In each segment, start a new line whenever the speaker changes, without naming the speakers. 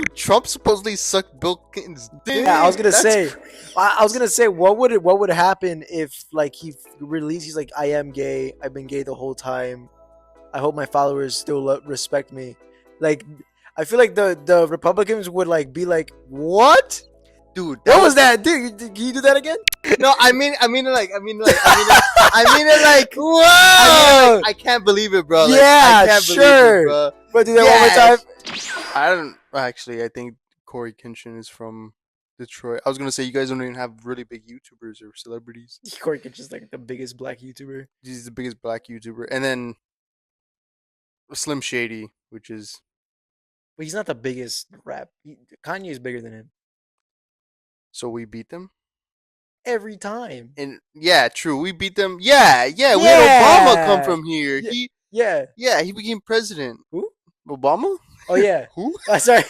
Dude, Trump supposedly sucked Bill Clinton's dick.
Yeah, I was gonna
That's
say. I was gonna say, what would happen if like he released? He's like, I am gay. I've been gay the whole time. I hope my followers still respect me. Like, I feel like the Republicans would like be like, what?
Dude,
What was that? Dude, can you do that again?
No, I mean it like,
Whoa!
I can't believe it, bro. Like,
Yeah,
I can't
sure.
believe it, bro.
But do that one more time.
I don't actually. I think Corey Kenshin is from Detroit. I was gonna say you guys don't even have really big YouTubers or celebrities.
Corey Kitch is like the biggest black YouTuber.
He's the biggest black YouTuber, and then Slim Shady, which is
But he's not the biggest Kanye is bigger than him
so we beat them.
every time.
And yeah, true, we beat them. Yeah, we had Obama come from here.
Yeah.
He became president.
Who?
Obama?
Oh yeah.
Who?
Sorry.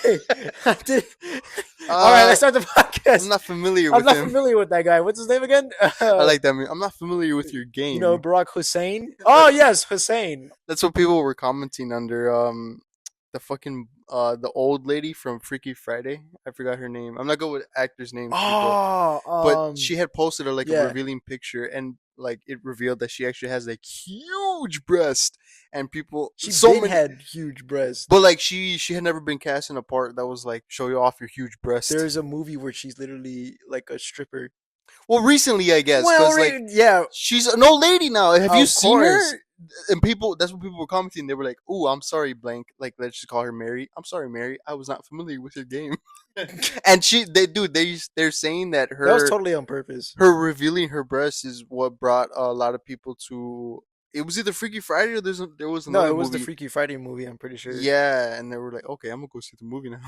All right, let's start the podcast.
I'm not familiar with him.
I'm not familiar with that guy. What's his name again?
I like that. I'm not familiar with your game.
You know, Barack Hussein. Oh yes, Hussein.
That's what people were commenting under. The fucking the old lady from Freaky Friday. I forgot her name. I'm not good with actors' names. But she had posted a revealing picture, and like it revealed that she actually has like huge breast, and people
had huge breasts.
But like she had never been cast in a part that was like show you off your huge breast.
There's a movie where she's literally like a stripper.
Well, recently I guess.
Well, yeah,
she's an old lady now. Have you seen
course.
her? And that's what people were commenting. They were like, "Oh, I'm sorry, blank. Like, let's just call her Mary. I'm sorry, Mary. I was not familiar with your game." And they're saying that
that was totally on purpose.
Her revealing her breast is what brought a lot of people to. It was either Freaky Friday or there was another.
No, it was
movie.
the Freaky Friday movie. I'm pretty sure.
Yeah, and they were like, "Okay, I'm gonna go see the movie now."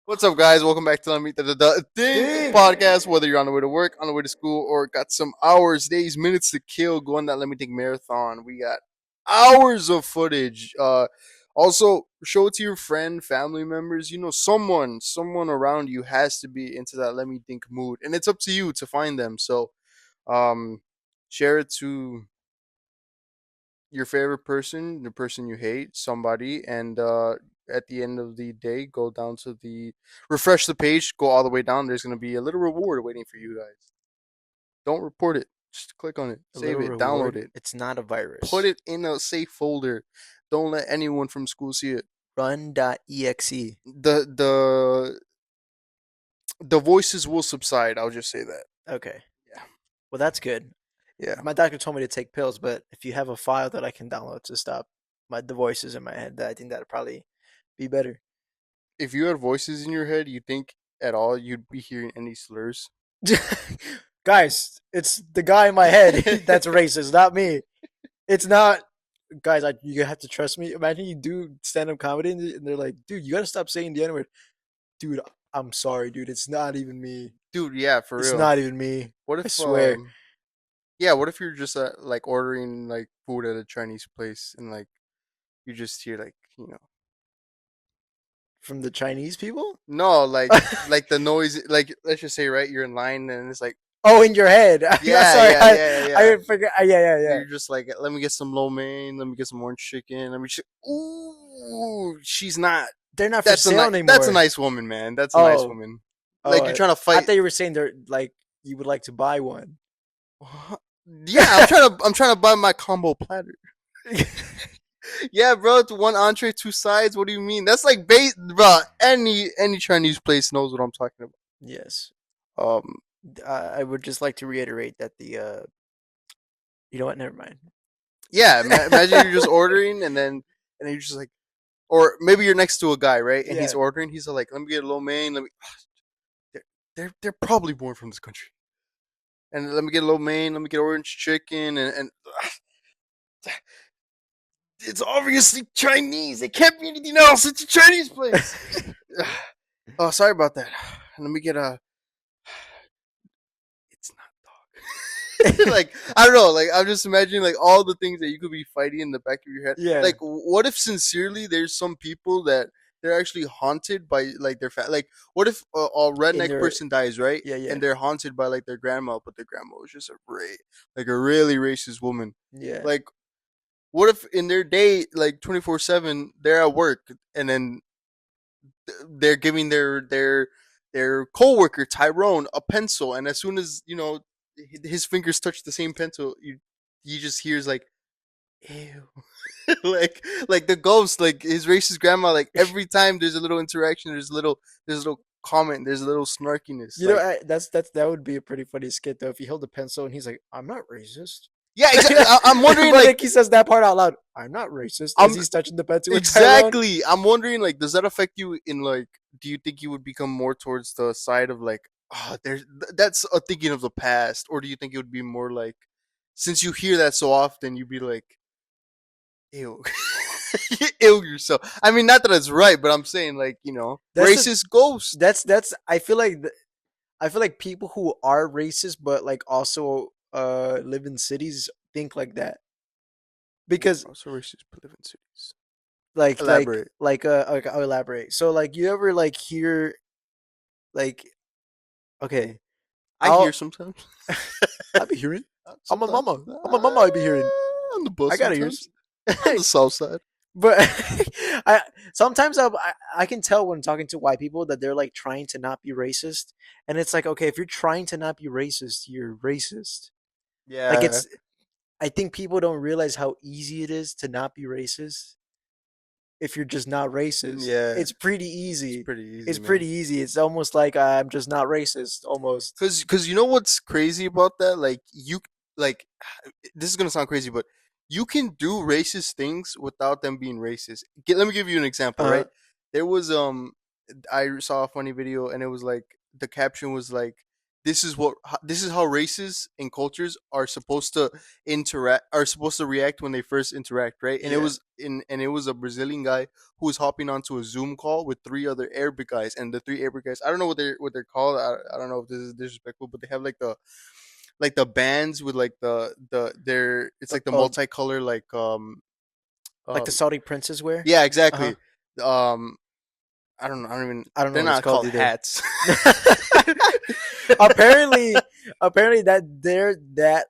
What's up, guys? Welcome back to Lemme Dink podcast. Whether you're on the way to work, on the way to school, or got some hours, days, minutes to kill, go on that Lemme Dink marathon. We got hours of footage. Also, show it to your friend, family members. You know, someone around you has to be into that Lemme Dink mood, and it's up to you to find them. So, share it to your favorite person, the person you hate, somebody, and at the end of the day, go down to refresh the page, go all the way down. There's going to be a little reward waiting for you guys. Don't report it. Just click on it. Save it. Download it.
It's not a virus.
Put it in a safe folder. Don't let anyone from school see it.
Run.exe.
The voices will subside. I'll just say that.
Okay.
Yeah.
Well, that's good.
Yeah.
My doctor told me to take pills, but if you have a file that I can download to stop the voices in my head, I think that'd probably be better.
If you had voices in your head, you think at all you'd be hearing any slurs?
Guys, it's the guy in my head that's racist, not me. It's not. Guys, you have to trust me. Imagine you do stand-up comedy and they're like, dude, you got to stop saying the N-word. Dude, I'm sorry, dude. It's not even me.
Dude, yeah, for real.
It's not even me.
What if,
I swear.
Yeah, what if you're just like ordering like food at a Chinese place and like you just hear like, you know,
from the Chinese people?
No, like like the noise. Like let's just say, right, you're in line and it's like,
oh, in your head.
Yeah.
I forget. Yeah.
You're just like, let me get some lo mein. Let me get some orange chicken. Ooh, she's not.
They're not for sale anymore.
That's a nice woman, man. That's a nice woman. Like you're trying to fight.
I thought you were saying they're like you would like to buy one.
Yeah, I'm trying to buy my combo platter. Yeah, bro, it's one entree, two sides. What do you mean? That's like bro. Any Chinese place knows what I'm talking about.
Yes. I would just like to reiterate that you know what? Never mind.
Yeah, imagine you're just ordering and then you're just like, or maybe you're next to a guy, right? And he's ordering. He's like, let me get a lo mein. They're probably born from this country. And let me get a lo mein. Let me get orange chicken and it's obviously Chinese. It can't be anything else. It's a Chinese place. Oh, sorry about that. Let me get a. It's not dog. Like I don't know. Like I'm just imagining like all the things that you could be fighting in the back of your head.
Yeah.
Like what if sincerely there's some people that they're actually haunted by like their like what if a redneck person dies, right?
Yeah.
And they're haunted by like their grandma, but their grandma was just a really racist woman.
Yeah.
Like. What if in their day, like 24/7, they're at work, and then they're giving their coworker Tyrone a pencil, and as soon as his fingers touch the same pencil, you just hears like ew. Like the ghost, like his racist grandma, like every time there's a little interaction, there's a little comment, there's a little snarkiness,
You know,
like
that would be a pretty funny skit though if he held a pencil and he's like, "I'm not racist,"
yeah, exactly. I'm wondering,
but
like
like he says that part out loud. I'm not racist as
I'm
he's touching the pencil with Tyrone.
exactly. I'm wondering, like, does that affect you in like? Do you think you would become more towards the side of like, that's a thinking of the past, or do you think it would be more like, since you hear that so often, you'd be like, ew, you ill yourself. I mean, not that it's right, but I'm saying like,
That's the
racist ghost.
that's I feel like people who are racist but like also live in cities think like that because
Also racist, but live in cities.
like
Elaborate.
like I'll elaborate. So like you ever like hear like okay,
I hear
I'll
sometimes.
I'll be hearing. I'm a
Sometimes
mama. I'm a mama. I be hearing.
on the bus
I got ears.
sometimes on the south side.
But I sometimes I can tell when talking to white people that they're like trying to not be racist, and it's like okay, if you're trying to not be racist, you're racist. Like
Yeah,
it's I think people don't realize how easy it is to not be racist if you're just not racist.
yeah.
It's pretty
It's
easy.
pretty easy,
It's
man.
pretty easy. It's almost like I'm just not racist. Almost.
Cause you know what's crazy about that? Like like this is gonna sound crazy, but you can do racist things without them being racist. Let me give you an example,
Uh
right? There was I saw a funny video, and it was like the caption was like, this is how races and cultures are supposed to react when they first interact, right? And
yeah.
it was a Brazilian guy who was hopping onto a Zoom call with three other Arabic guys, and the three Arabic guys, I don't know what they're called. I don't know if this is disrespectful, but they have like the bands with like their it's like the
Oh,
multicolor
like the
um
Saudi princes wear.
yeah,
Uh huh.
exactly. um I don't even,
I don't know
they're
what it's
not
called
called
either.
hats.
apparently, apparently that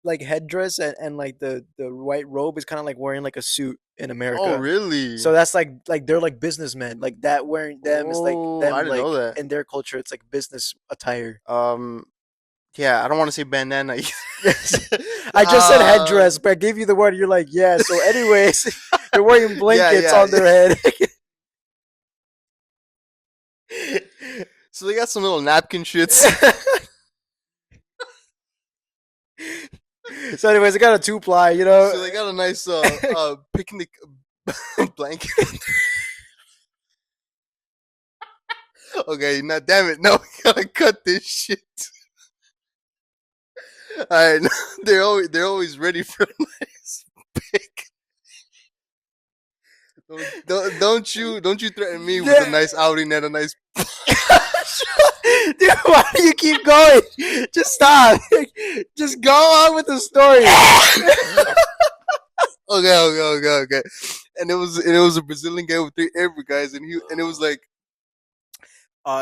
like headdress and like the white robe is kind of like wearing like a suit in
Oh
America.
really?
So that's like they're like businessmen. Like that wearing them is like
Oh, I
them
didn't know
like
that.
in their culture. It's like business attire.
um yeah, I don't want to say bandana either.
I just said
uh
headdress, but I gave you the word. You're like, yeah. So, anyways, they're wearing
yeah,
blankets
yeah.
on their head.
So they got some little napkin shits.
So, anyways, I got a two ply. You know,
So they got a nice picnic blanket. Okay, now damn it, no, we gotta cut this shit. All right, they're always ready for a nice pick. Don't you threaten me with a
yeah.
nice outing and a nice.
Dude, why do you keep going? Just stop. Just go on with the story.
Okay. And it was a Brazilian guy with three Arabic guys, and it was like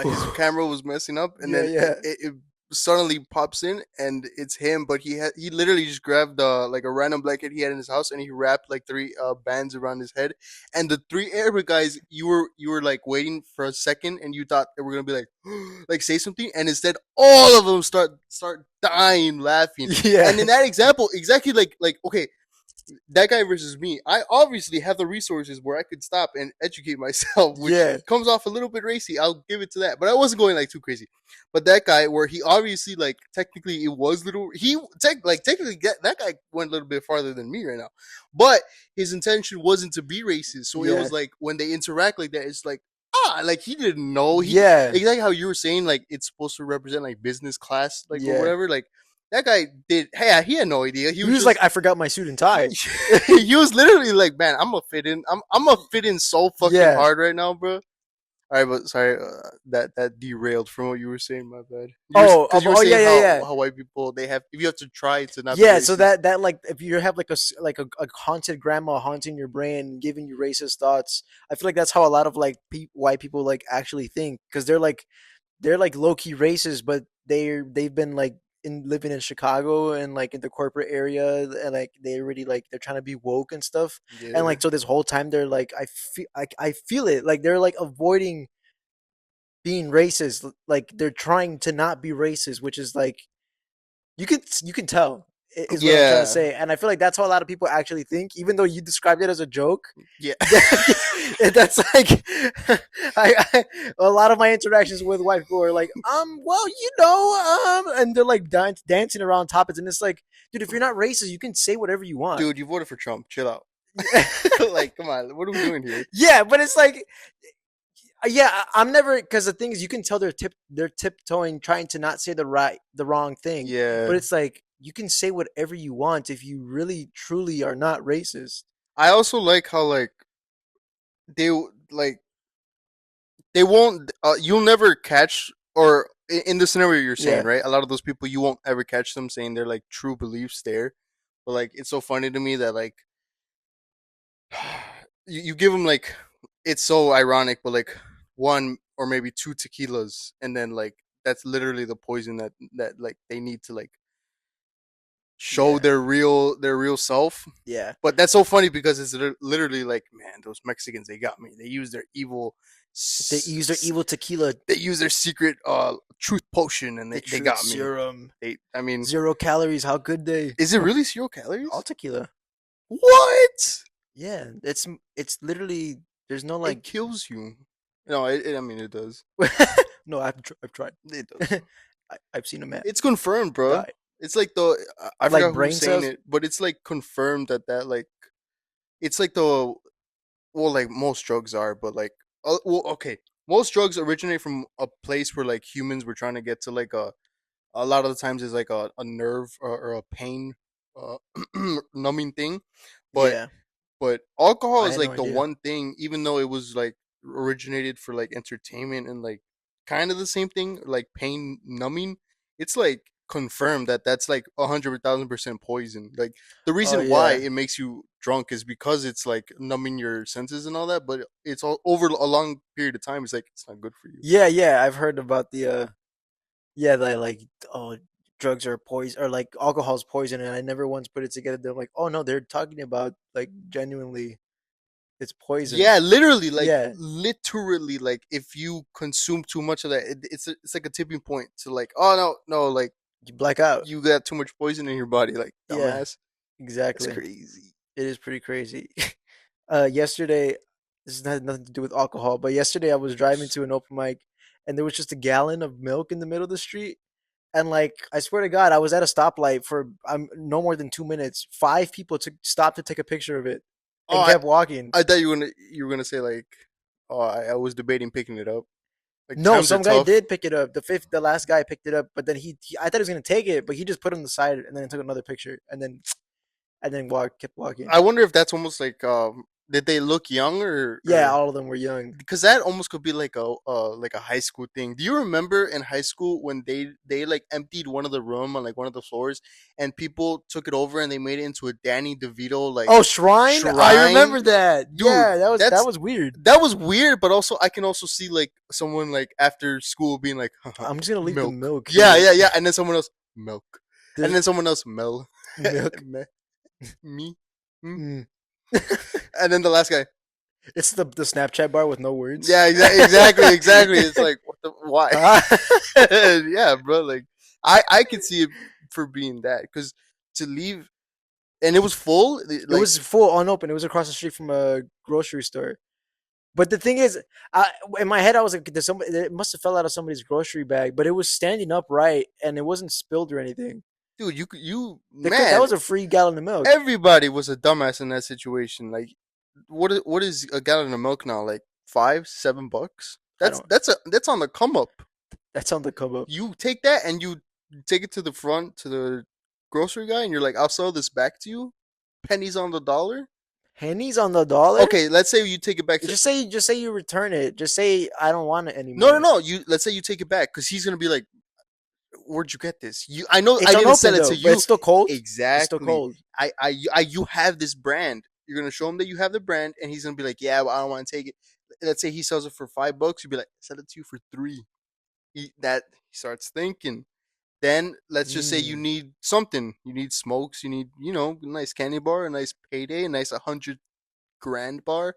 his camera was messing up, and
Yeah,
then
yeah.
it suddenly pops in, and it's him, but he literally just grabbed like a random blanket he had in his house, and he wrapped like three bands around his head, and the three Arabic guys, you were like waiting for a second, and you thought they were gonna be like like say something, and instead all of them start dying laughing.
Yeah.
And in that example, exactly like okay, that guy versus me, I obviously have the resources where I could stop and educate myself, which
Yeah.
comes off a little bit racy. I'll give it to that, but I wasn't going like too crazy. But that guy, where he obviously like technically it was little, technically that guy went a little bit farther than me right now, but his intention wasn't to be racist. So it
Yeah.
was like when they interact like that, it's like like he didn't know
Yeah.
exactly how you were saying, like it's supposed to represent like business class, like or
Yeah.
whatever, like. That guy did. Hey, he had no idea. He
He
was
was like,
just
I forgot my suit and tie.
he was literally like, "Man, I'm gonna fit in. I'm gonna fit in so fucking
Yeah.
hard right now, bro." All right, but sorry, that derailed from what you were saying. My bad. Because you were
Yeah,
saying
yeah, yeah.
how white people, they have, if you have to try to not be
Yeah, so
racist.
that like if you have like a haunted grandma haunting your brain, giving you racist thoughts, I feel like that's how a lot of like white people like actually think because they're like low key racist, but they've been like in living in Chicago and like in the corporate area, and like they already like they're trying to be woke and stuff, and
Yeah,
like so this whole time they're like I feel it like they're like avoiding being racist. Like they're trying to not be racist, which is like you can tell is what I'm trying to
Yeah,
say. And I feel like that's how a lot of people actually think, even though you described it as a joke.
yeah.
That's like a lot of my interactions with white people are like, well, and they're like dancing around topics, and it's like, dude, if you're not racist, you can say whatever you want.
Dude, you voted for Trump. Chill out. Like, come on. What are we doing here?
Yeah, but it's like, yeah, I'm never, because the thing is, you can tell they're tiptoeing, trying to not say the wrong thing, but
Yeah.
it's like you can say whatever you want if you really truly are not racist.
I also like how like they like they won't. You'll never catch or in the scenario you're saying,
Yeah,
right? A lot of those people you won't ever catch them saying their like true beliefs there. But like it's so funny to me that like you give them like it's so ironic, but like one or maybe two tequilas, and then like that's literally the poison that like they need to like show
yeah,
their real self.
yeah.
But that's so funny because it's literally like, man, those Mexicans, they got me. They use their evil,
They use their evil tequila,
they use their secret truth potion, and
the
they
truth
got me.
serum,
I mean,
0 calories. How could they?
is it really 0 calories?
All tequila.
What?
Yeah, it's literally there's no
It
like.
kills you. No, I mean it does.
No, I've tried.
It does.
I've seen a man
It's confirmed, bro.
die.
It's like I
Like
forgot who's
brain
saying
cells.
it, but it's like confirmed that like it's like the well, like most drugs are, but like well, okay, most drugs originate from a place where like humans were trying to get to like a lot of the times it's like a nerve or a pain uh, numbing thing, but
Yeah,
alcohol
I
is
had no
like the
idea.
one thing, even though it was like originated for like entertainment and like kind of the same thing, like pain numbing. It's like confirmed that that's like 100,000% poison. Like the
Oh
reason why
yeah,
it makes you drunk is because it's like numbing your senses and all that, but it's all over a long period of time. It's like it's not good for you.
yeah, yeah. I've heard about the yeah, the like oh drugs are poison or like alcohol's poison, and I never once put it together. They're like, oh no, they're talking about like genuinely it's poison.
Yeah, literally,
Yeah,
like if you consume too much of that, it's like a tipping point to like, oh no, no, like
you black out.
you got too much poison in your body, like
Yeah,
dumbass. That's
exactly.
crazy.
It is pretty crazy. Yesterday, this has nothing to do with alcohol, but yesterday I was driving to an open mic, and there was just a gallon of milk in the middle of the street. And like, I swear to God, I was at a stoplight for no more than 2 minutes. Five people took stopped to take a picture of it
Oh,
and kept walking.
I thought you were gonna say like, oh, I was debating picking it up. Like
No,
times are
some guy
tough.
did pick it up. The last guy picked it up, but then I thought he was gonna take it, but he just put it on the side and then took another picture and then kept walking.
I wonder if that's almost like, did they look young
Yeah,
or
all of them were young.
because that almost could be like a high school thing. Do you remember in high school when they like emptied one of the room on like one of the floors and people took it over and they made it into a Danny DeVito like
Oh, shrine! I
shrine?
remember that.
Dude,
Yeah, that
that's
was weird.
that was weird, but also I can also see like someone like after school being like, haha,
I'm just gonna leave the
milk.
milk
Yeah,
here.
yeah, yeah. And then someone else, milk. And
There's
then someone else, Mel.
milk.
Me. Mm.
Mm.
And then the last guy.
It's the Snapchat bar with no words.
Yeah, exactly. It's like, what the, why? Yeah, bro. Like, I could see it for being that because to leave and it was full.
It
Like,
was full unopened. It was across the street from a grocery store. But the thing is, in my head, I was like, "There's somebody. It must have fell out of somebody's grocery bag." But it was standing upright, and it wasn't spilled or anything.
dude, you
That
man,
was a free gallon of milk.
everybody was a dumbass in that situation. Like, what is a gallon of milk now? Like $5, $7?
I
That's
don't.
that's on the come up.
That's on the come up.
You take that and you take it to the front to the grocery guy, and you're like, "I'll sell this back to you, pennies on the dollar."
Pennies on the dollar.
Okay, let's say you take it back to
Just say you return it. Just say I don't want it
no, no,
anymore.
no. You let's say you take it back because he's gonna be like, "Where'd you get this? I know I
It's
didn't sell
unopened
it to
though, but
you
it's still cold. It's still
exactly.
cold.
You have this brand. You're gonna show him that you have the brand, and he's gonna be like, "Yeah, well, I don't want to take it." Let's say he sells it for $5. You'd be like, "Sell it to you for 3." He starts thinking. Then let's just say you
Mm.
need something. You need smokes. You need a nice candy bar, a nice payday, a nice 100 grand bar.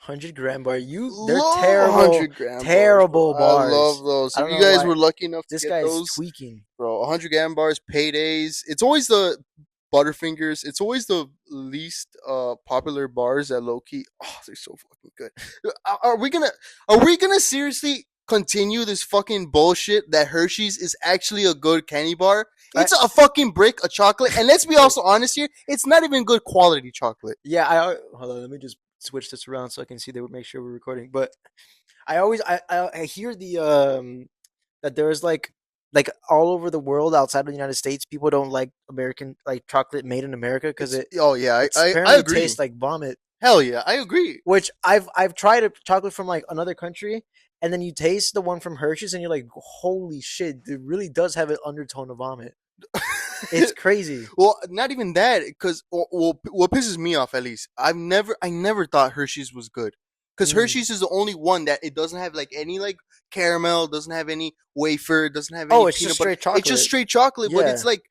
100 gram bar. They're
Love
terrible,
100 gram bars, bro.
terrible
I love
bars.
those.
I
If
don't
you
know
guys
why.
were lucky enough to
This
get
guy's
those,
tweaking.
bro, 100 gram bars, paydays. It's always the Butterfingers. It's always the least popular bars at low key. Oh, they're so fucking good. Are we gonna seriously continue this fucking bullshit that Hershey's is actually a good candy bar?
I,
It's a fucking brick of chocolate, and let's be
wait,
also honest here. It's not even good quality chocolate.
yeah, I hold on. Let me just switch this around so I can see that. Make sure we're recording. But I always I hear the that there's like all over the world outside of the United States, people don't like American like chocolate made in America because
It's oh yeah,
it's
I
apparently
agree.
tastes like vomit.
Hell yeah, I agree.
Which I've tried a chocolate from like another country, and then you taste the one from Hershey's, and you're like, holy shit, it really does have an undertone of vomit. It's crazy.
Well, not even that, because well, what pisses me off at least, I never thought Hershey's was good, because
Mm.
Hershey's is the only one that it doesn't have like any like caramel, doesn't have any wafer, doesn't have
Oh,
any
it's just
peanut butter.
straight
It's just
chocolate.
straight chocolate, but it's
Yeah,
like.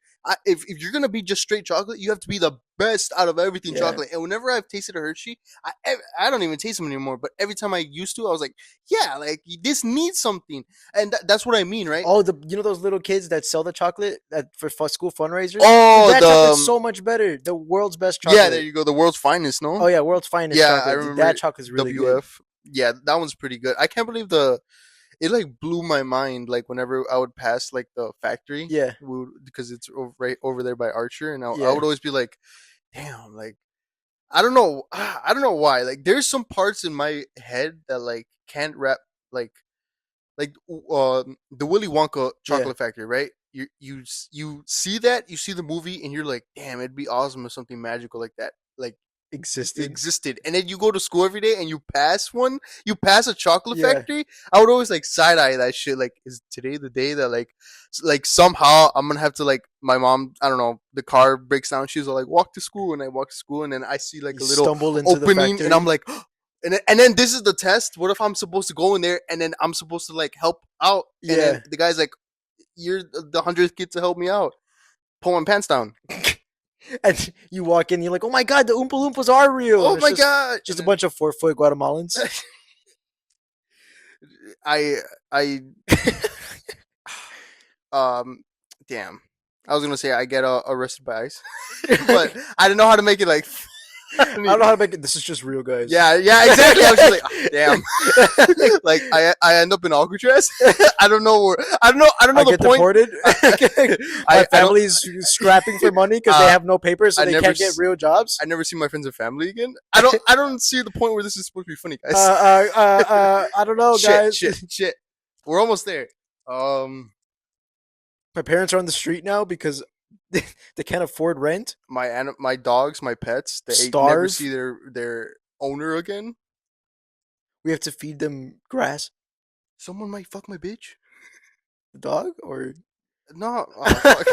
If you're gonna be just straight chocolate, you have to be the best out of everything
yeah.
chocolate. And whenever I've tasted a Hershey, I don't even taste them anymore. But every time I used to, I was like, yeah, like this needs something, and that's what I mean, right?
Oh, the you know those little kids that sell the chocolate for school fundraisers? Dude,
Oh,
that
the
chocolate's so much better. The world's best
yeah, there
chocolate.
you go, the world's finest,
Oh
no?
yeah, world's finest
Yeah, I
chocolate. Dude,
remember
that chocolate's really good.
WF. Yeah, that one's pretty good. I can't believe it like blew my mind like whenever I would pass like the factory
Yeah,
because it's right over there by Archer, and I
yeah,
would always be like, damn, like I don't know, I don't know why. Like there's some parts in my head that like can't wrap like like the Willy Wonka
yeah.
chocolate factory, right? You see that, you see the movie, and you're like, damn, it'd be awesome if something magical like that like
Existed.
existed. And then you go to school every day and you pass a chocolate
Yeah.
factory. I would always like side eye that shit. Like, is today the day that like somehow I'm gonna have to like my mom? I don't know. The car breaks down. She's like, walk to school, and I walk to school, and then I see like
You
a little
stumble into the
opening, and I'm
factory.
like. And then this is the test. What if I'm supposed to go in there and then I'm supposed to like help out? And then
Yeah.
the guy's like, "You're the 100th kid to help me out." Pull my pants down.
And you walk in, you're like, oh my god, the Oompa Loompas are real. And
Oh
it's
my
just
god!
just
And
a
then
bunch of 4 foot Guatemalans.
I I um damn. I was gonna say I get arrested by ICE, but
I
I didn't know how to make it like funny.
don't know how to make it. This is just real, guys.
Yeah, yeah, exactly. I was just like, "Ah, damn. Like I end up in Alcatraz. I don't know
I
the
get
point.
deported.
I
My
I don't
family's scrapping for money because they
uh
have no papers, so
I
they
never
can't get real jobs.
I never see my friends and family again. I don't see the point where this is supposed to be funny, guys.
I don't know,
Shit,
guys.
shit, shit. We're almost there. Um
My parents are on the street now because they can't afford rent.
my dogs, my pets, they never see
Starve.
their owner again.
We have to feed them grass.
Someone might fuck my bitch.
The dog or
No, oh fuck.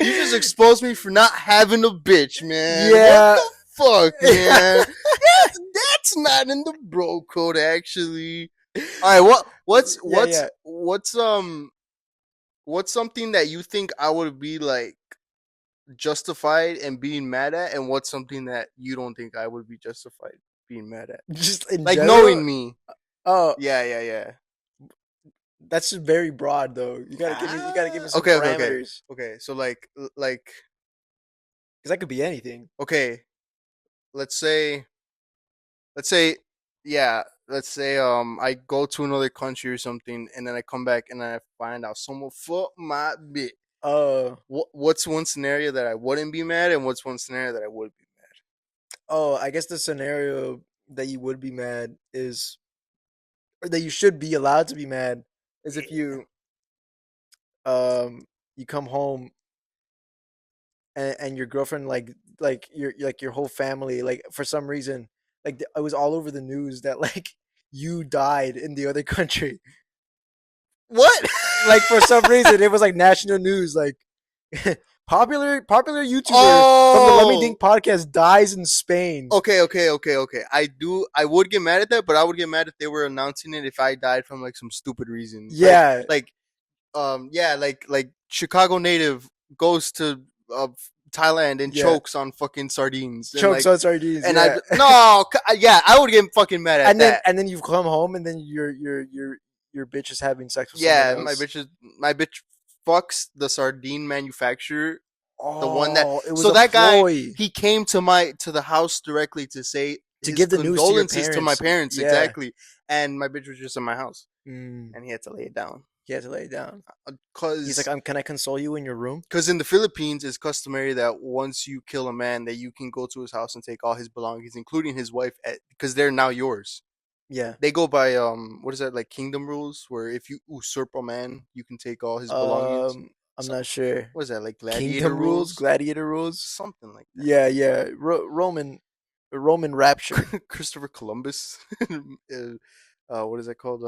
You just exposed me for not having a bitch, man. What
yeah.
the fuck, man? That's not in the bro code, actually. All right, what's
Yeah,
what's
yeah.
what's what's something that you think I would be like justified in being mad at, and what's something that you don't think I would be justified being mad at?
Just in
Like
general.
knowing me.
Oh,
Yeah, yeah, yeah.
that's just very broad though. You gotta give me. You gotta give me some
Okay, okay, okay,
parameters
okay. So like
because that could be anything.
okay, let's say let's say yeah, let's say I go to another country or something, and then I come back and I find out someone fuck my bitch.
Uh
What's one scenario that I wouldn't be mad, and what's one scenario that I would be
oh. I guess the scenario that you would be mad is, or that you should be allowed to be mad, is if
mad?
um you come home and your girlfriend like your whole family like for some reason like it was all over the news that like you died in the other country.
What?
Like for some reason it was like national news like popular YouTuber from the Lemmy
Oh,
Dink podcast dies in Spain.
okay. I would get mad at that, but I would get mad if they were announcing it if I died from like some stupid reason.
Yeah.
Like yeah, like Chicago native goes to Thailand and
Yeah.
chokes on fucking sardines and
Chokes
like
on sardines.
and
Yeah.
I would get fucking mad at that.
And then you come home and then your bitch is having sex with someone
Yeah,
else.
my bitch fucks the sardine manufacturer, the one that
Oh, it was
so
a
that guy
ploy
he came to the house directly to say
to
his
give the news to your
condolences to my
parents.
parents
Yeah.
exactly, and my bitch was just in my house
Mm,
and he had to lay it down
he had to lay it down. He's like,
because
Can I console you in your room?"
in the Philippines it's customary that once you kill a man that you can go to his house and take all his belongings including his wife because they're now yours.
Yeah.
They go by what is that, like kingdom rules, where if you usurp a man you can take all his belongings.
I'm
So,
not sure.
what is that, like gladiator
Kingdom rules,
rules,
gladiator rules.
something like that.
Yeah, yeah. Roman rapture.
Christopher Columbus. What is that called?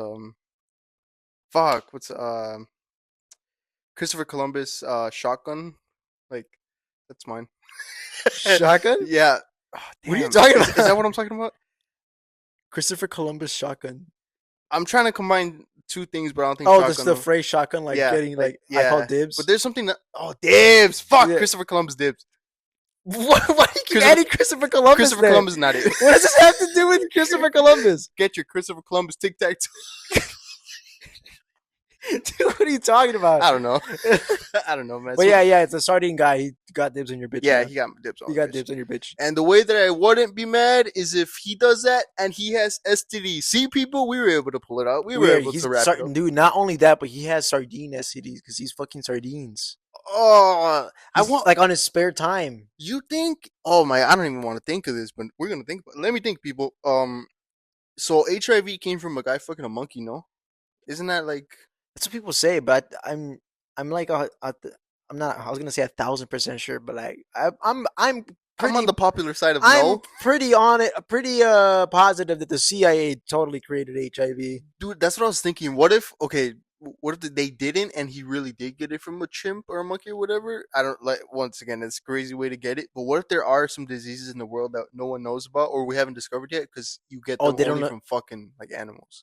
Fuck. What's Christopher Columbus shotgun? Like that's mine.
Shotgun?
Yeah. Oh,
What are you
damn.
talking
Is that
about?
what I'm talking about?
Christopher Columbus shotgun.
I'm trying to combine two things, but I don't think
Oh, this
shotgun.
the phrase shotgun, like
Yeah,
getting
like
like I call
yeah. But
dibs.
there's something that dibs. Fuck
Yeah.
Christopher Columbus dibs.
Why do you keep
Christopher,
adding Christopher Columbus
Christopher
there?
Columbus is not it.
What does this have to do with Christopher Columbus?
Get your Christopher Columbus tic tac toe.
Dude, what are you talking about?
I don't know. I don't know, man.
But yeah, it's a sardine guy. He got dibs on your bitch.
Yeah,
now.
he got dibs on
He got
bitch.
dibs on your bitch.
And the way that I wouldn't be mad is if he does that and he has STD. See, people, we were able to pull it out. We were
Weird.
able
He's
to wrap it up.
dude. Not only that, but he has sardine STDs because he's fucking sardines.
Oh, I
He's
want
like on his spare time.
you think? Oh my, I don't even want to think of this, but we're gonna think. Let me think, people. So HIV came from a guy fucking a monkey, no? Isn't that like?
That's what people say, but I'm like I'm not. I was gonna say 1,000% sure, but I'm
I'm on
pretty
the popular side of
I'm
no,
pretty on it. Pretty positive that the CIA totally created HIV.
dude. That's what I was thinking. What if? Okay, what if they didn't and he really did get it from a chimp or a monkey or whatever? I don't like. Once again, it's a crazy way to get it. But what if there are some diseases in the world that no one knows about or we haven't discovered yet because you get
Oh,
them
they don't
only
know.
from fucking like animals?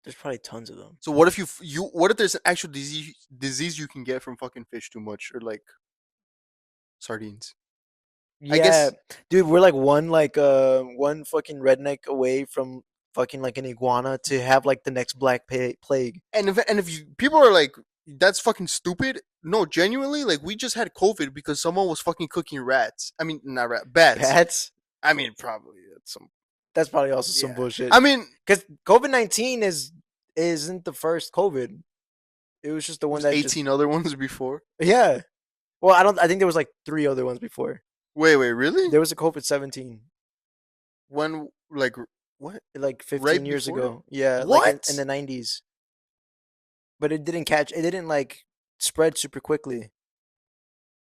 There's probably tons of them.
So what if you what if there's an actual disease you can get from fucking fish too much or like sardines? I
Yeah,
guess.
dude, we're like one fucking redneck away from fucking like an iguana to have like the next plague.
And if you people are like that's fucking stupid. No, genuinely, like we just had COVID because someone was fucking cooking rats. I mean, not bats.
Bats.
I mean, probably that's some.
That's probably also some
Yeah.
bullshit.
I mean,
Because COVID-19 isn't the first COVID. It was just the one
there's
that just
18 other ones before.
yeah. Well, I don't. I think there was like 3 other ones before.
Wait, really?
There was a COVID-17
When like what?
like
Right
15 years
before?
ago. Yeah, like
What?
in the 90s. But it didn't catch. It didn't like spread super quickly.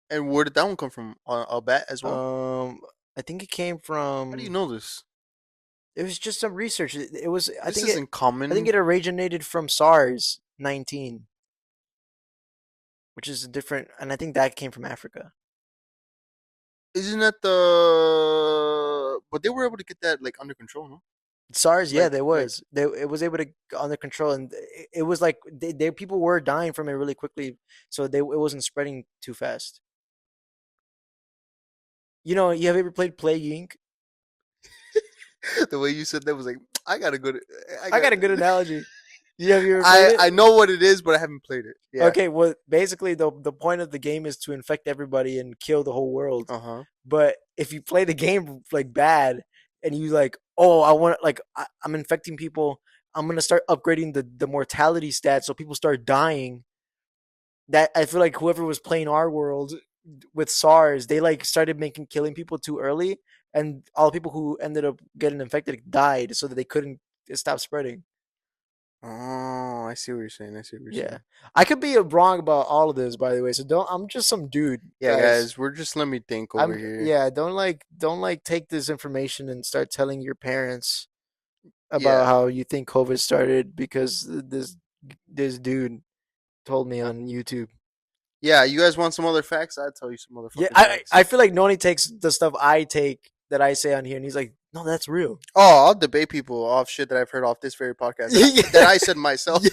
And where did that one come from? A bat as well.
Um, I think it came
How do you
from.
know this?
It was just some research. It was.
This isn't common.
I think it originated from SARS-19, which is a different. And I think that came from Africa.
Isn't that the? But they were able to get that like under control, no?
SARS, yeah,
Like
there
like
was. It was able to under control, and it was like people were dying from it really quickly, so it wasn't spreading too fast. You know, you have ever played Plague Inc?
the way you said that was like I got a good.
I got a good analogy. Have you ever played
I
it?
know what it is, but I haven't played it. Yeah.
Okay, well, basically the point of the game is to infect everybody and kill the whole world.
Uh huh.
But if you play the game like bad and you like, oh, I want like I'm infecting people, I'm gonna start upgrading the mortality stats so people start dying. That I feel like whoever was playing our world with SARS, they like started killing people too early, and all the people who ended up getting infected died, so that they couldn't stop spreading.
Oh, I see what you're saying. I see what you're
Yeah,
saying.
I could be wrong about all of this, by the way. So don't. I'm just some dude,
Yeah, guys, we're just let me think over here.
Yeah. Don't like take this information and start telling your parents about
Yeah.
how you think COVID started because this dude told me on YouTube.
Yeah, you guys want some other facts? I'd tell you some other
Yeah,
fucking facts.
I feel like Noni takes the stuff I take that I say on here, and he's like, no, that's real.
Oh, I'll debate people off shit that I've heard off this very podcast that I said myself.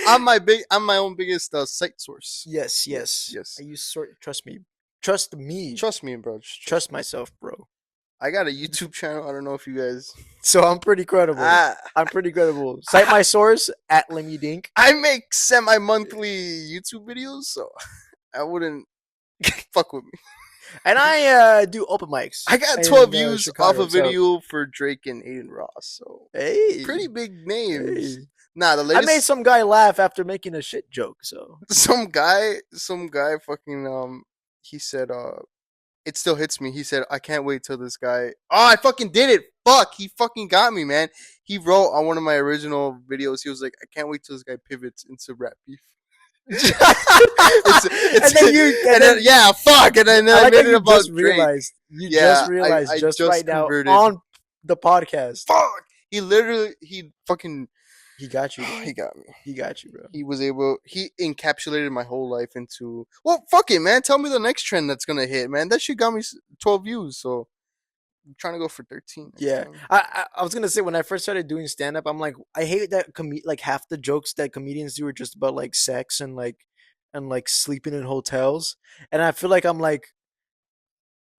I'm my own biggest site source.
Yes.
Yes.
You sort trust me. Trust me.
Trust me, bro. Just trust
Trust
me.
myself, bro.
I got a YouTube channel. I don't know if you guys.
So I'm pretty credible.
I
I'm pretty credible. Cite my source at Lemmy Dink.
I make semi-monthly YouTube videos, so I wouldn't fuck with me.
And I do open mics
I got 12
in
views off
Chicago.
a
So
video for Drake and Aiden Ross, so pretty
hey,
big names.
hey.
Nah, the
I made
latest
some guy laugh after making a shit joke. So
some guy fucking he said it still hits me. He said, I can't wait till this guy. Oh, I fucking did it. Fuck. He fucking got me, man. He wrote on one of my original videos, he was like, I can't wait till this guy pivots into rap beef.
and then you and then
yeah, fuck. And then
I
I
like how
made it
you
about
just
Drake.
realized. You
Yeah,
just realized
I
just
just
right now
converted.
on the podcast.
Fuck. He fucking,
He got you, bro.
he got me.
He got you, bro.
He encapsulated my whole life into, well, fuck it, man. Tell me the next trend that's gonna hit, man. That shit got me 12 views, so I'm trying to go for 13 next
Yeah,
time.
I was gonna say when I first started doing stand up, I'm like, I hate that like half the jokes that comedians do are just about like sex and like sleeping in hotels, and I feel like I'm like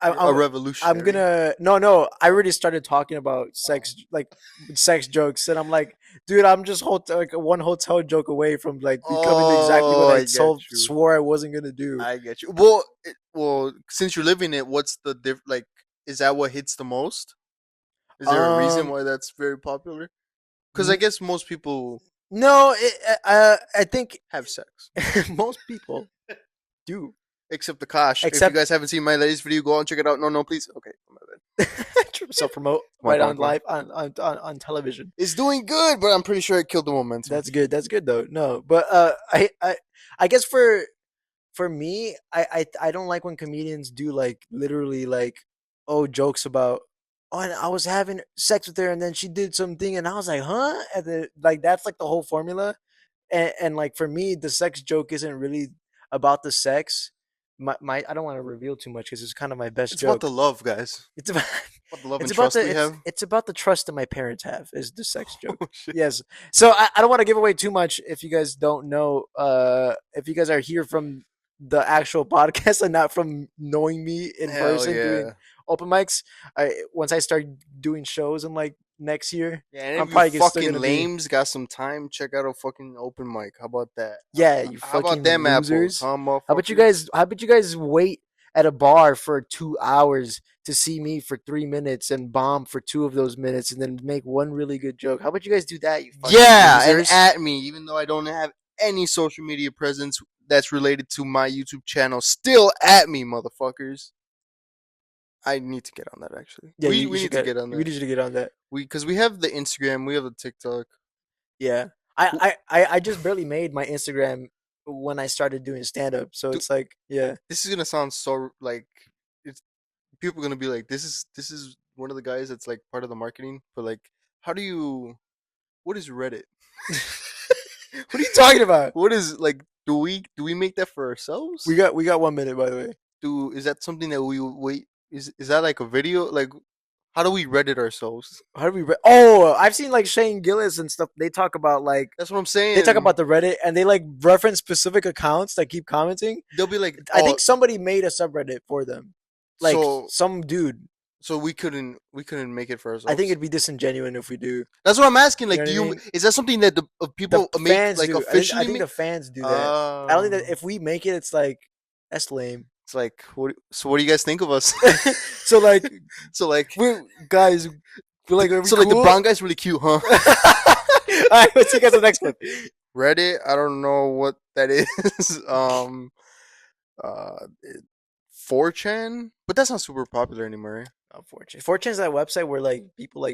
You're a
I'm I'm
revolutionary.
gonna no I already started talking about sex like sex jokes, and I'm like, dude, I'm just like one hotel joke away from like becoming exactly what
Oh,
I
I get
told
you.
swore I wasn't gonna do.
I get you. Well, since you're living it, what's the like? Is that what hits the most? Is there a reason
Um,
why that's very popular? Because I guess most people
no, I think
have sex,
most people do.
except the Kosh. If you
Except
guys haven't seen my latest video, go out and check it out. No, no, please. Okay, my bad.
self promote
Come on,
right
come on,
on
come on.
live on television.
It's doing good, but I'm pretty sure it killed the momentum.
That's good. That's good though. No, but I guess for me, I don't like when comedians do like literally like oh jokes about oh and I was having sex with her and then she did something and I was like huh and then, like that's like the whole formula and like for me the sex joke isn't really about the sex. My I don't want to reveal too much because it's kind of my best
It's about
joke.
the love, guys.
It's about
About the love and trust we have.
it's about the trust that my parents have is the sex joke.
Oh shit.
Yes. So I don't want to give away too much if you guys don't know. If you guys are here from the actual podcast and not from knowing me in
Hell
person doing
yeah.
open mics, once I start doing shows in like next year,
Yeah, and
I'm
if you
probably still
fucking
gonna be
lames got some time, check out a fucking open mic. How about that?
yeah, you
How about
fucking
them apples,
losers.
huh,
How about you
motherfuckers?
guys? How about you guys wait at a bar for 2 hours to see me for 3 minutes and bomb for 2 of those minutes and then make one really good joke? How about you guys do that? You fucking
Yeah, and
losers.
at me, even though I don't have any social media presence that's related to my YouTube channel, still at me, motherfuckers. I need to get on that actually.
Yeah,
We
you
we
should
need to
get.
get on
We
that.
need you to get on that.
Because we have the Instagram, we have the TikTok.
Yeah,
Who-
I just barely made my Instagram when I started doing stand up, so
do-
it's like yeah.
this is gonna sound so like it's people are gonna be like, this is one of the guys that's like part of the marketing, but like, how do you? What is Reddit?
What are you talking about?
What is like? Do we make that for ourselves?
We got 1 minute by the way.
Is that something that we wait? Is that like a video? Like, how do we Reddit ourselves?
How do we? Oh, I've seen like Shane Gillis and stuff. They talk about like
That's what I'm
they talk
saying.
about the Reddit and they like reference specific accounts that keep commenting.
They'll be like,
I
oh,
think somebody made a subreddit for them, like
so
some dude.
so we couldn't make it for
I think
ourselves.
it'd be disingenuous if we do.
That's what I'm asking.
You
Like,
know what
do
I
you
mean?
is that something that the
The
people make
fans
like
do. I
officially
think
make?
the fans do that. I don't think that if we make it, it's like that's lame.
It's like, what do you guys think of us?
So like
so like,
we guys, we're like, are we
so like the
cool?
brown guy's really cute, huh?
All right, let's see you guys in the next clip.
Reddit, I don't know what that is. Uh, 4chan, but that's not super popular anymore.
Unfortunately, 4chan is that website where like people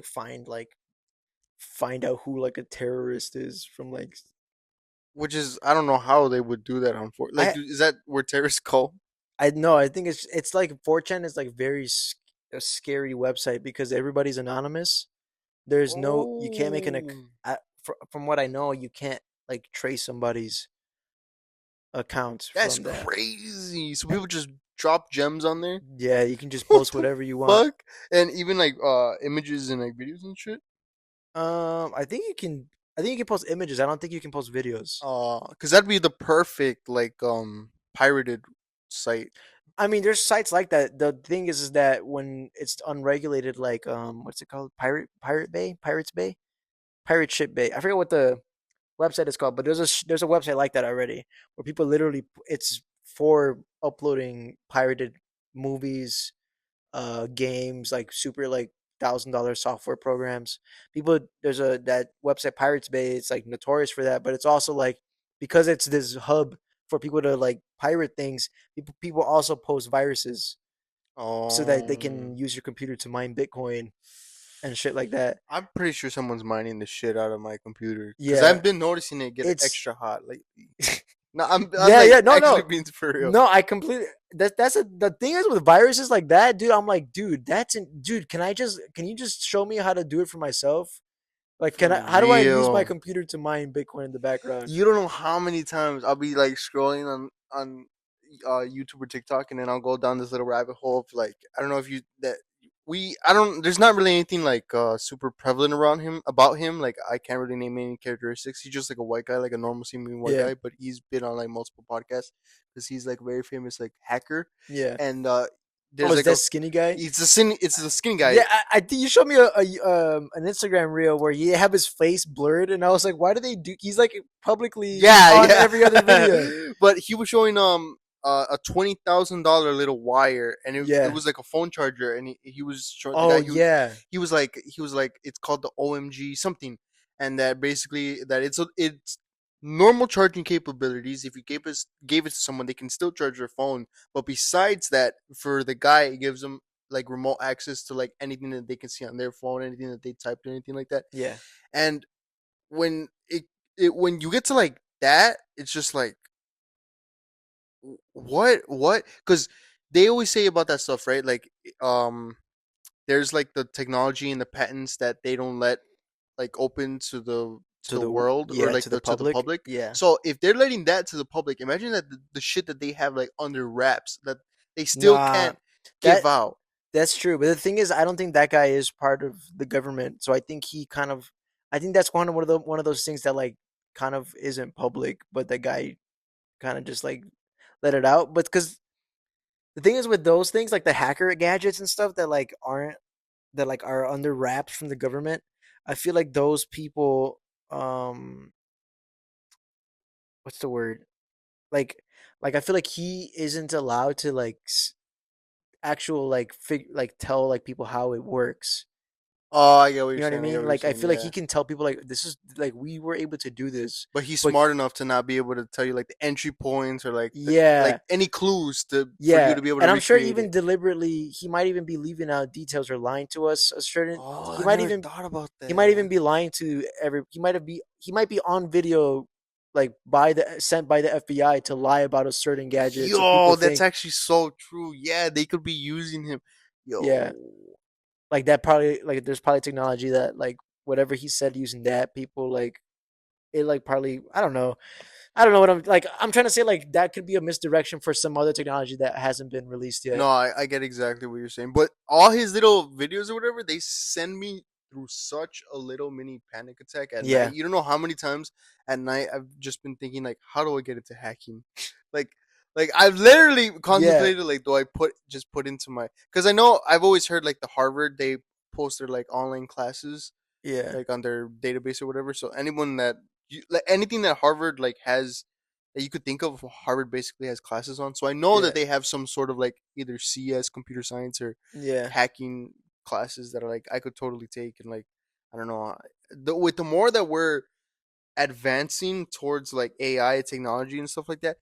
find out who like a terrorist is from like
Which is, I don't know how they would do that on 4. Like,
I
is that where terrorists call?
I know. I think it's like 4chan is like very a scary website because everybody's anonymous. There's no you can't make
Oh,
from what I know you can't like trace somebody's account
that's
from that.
crazy. So people just drop gems on there.
Yeah, you can just
What
post
the
whatever you want.
fuck? And even like images and like videos and shit.
I think you can. I think you can post images. I don't think you can post videos.
Cause that'd be the perfect like pirated site.
I mean, there's sites like that. The thing is that when it's unregulated, like what's it called? Pirates Bay, Pirate Ship Bay. I forget what the website is called, but there's a website like that already where people literally it's for uploading pirated movies, games, like super like $1,000 software programs. People, there's a that website Pirates Bay. It's like notorious for that, but it's also like because it's this hub for people to like pirate things. People also post viruses so that they
Oh,
can use your computer to mine Bitcoin and shit like that.
I'm pretty sure someone's mining the shit out of my computer because
Yeah,
I've been noticing it get
it's
extra hot lately. No, I'm
yeah,
like
yeah. No,
actually
no,
being for real.
no. I completely. The thing is with viruses like that, dude. I'm like, dude, dude. Can you just show me how to do it for myself? Like,
For
how do I use my
real.
computer to mine Bitcoin in the background?
You don't know how many times I'll be like scrolling on YouTube or TikTok, and then I'll go down this little rabbit hole of like I don't know if you that we I don't there's not really anything like super prevalent around him about him. Like I can't really name any characteristics. He's just like a white guy, like a normal seeming white
Yeah,
guy, but he's been on like multiple podcasts because he's like very famous like hacker,
yeah.
and
Oh,
there's
is
like
that
a
skinny guy?
it's the skinny guy.
Yeah, I think you showed me an Instagram reel where he have his face blurred, and I was like, why do they do? He's like publicly
Yeah,
on every other
yeah.
video.
But he was showing a $20,000 little wire, and it
Yeah.
was like a phone charger, and he was showing the
Oh
guy
yeah.
he was like it's called the OMG something, and that basically that it's normal charging capabilities. If you gave it to someone, they can still charge their phone. But besides that, for the guy, it gives them like remote access to like anything that they can see on their phone, anything that they typed, anything like that.
Yeah.
And when when you get to like that, it's just like what? Because they always say about that stuff, right? Like there's like the technology and the patents that they don't let like open to the world or like
To the
the to the
public.
public.
Yeah.
So if they're letting that to the public, imagine that the shit that they have like under wraps that they still
Nah,
can't
that
give out.
that's true. But the thing is, I don't think that guy is part of the government. So I think he kind of, I think that's one of those things that like kind of isn't public, but the guy kind of just like let it out. But because the thing is with those things, like the hacker gadgets and stuff that like aren't that like are under wraps from the government, I feel like those people, um, what's the word? Like, like I feel like he isn't allowed to like actual like like tell like people how it works.
Oh, I get what you're
You know what I
saying. I get
mean?
what you're
Like I
saying.
feel like
Yeah.
he can tell people like this is like we were able to do this,
But he's
but
smart enough to not be able to tell you like the entry points or like like
yeah,
any clues to for you
yeah,
to be able to
and I'm sure
recreate
even
it.
deliberately he might even be leaving out details or lying to us. A certain
Oh,
he
I
might
never
even
thought about
he might even
that.
be lying to every. He might be on video like by the sent by the FBI to lie about a certain gadget so people
Yo, that's
think
actually so true. Yeah, they could be using him.
yeah,
Yo.
like that probably like there's probably technology that like whatever he said using that people like it like probably I don't know what I'm like. I'm trying to say like that could be a misdirection for some other technology that hasn't been released
No,
yet.
I get exactly what you're saying. But all his little videos or whatever, they send me through such a little mini panic attack at night.
Yeah,
You don't know how many times at night I've just been thinking like, how do I get into hacking? like I've literally
yeah,
contemplated like do I put into my because I know I've always heard like the Harvard they post their like online classes
yeah,
like on their database or whatever. So anyone that like anything that Harvard like has that you could think of, Harvard basically has classes on. So I know
yeah,
that they have some sort of like either CS, computer science, or
yeah,
hacking classes that are like I could totally take and like I don't know. With the more that we're advancing towards like AI technology and stuff like that,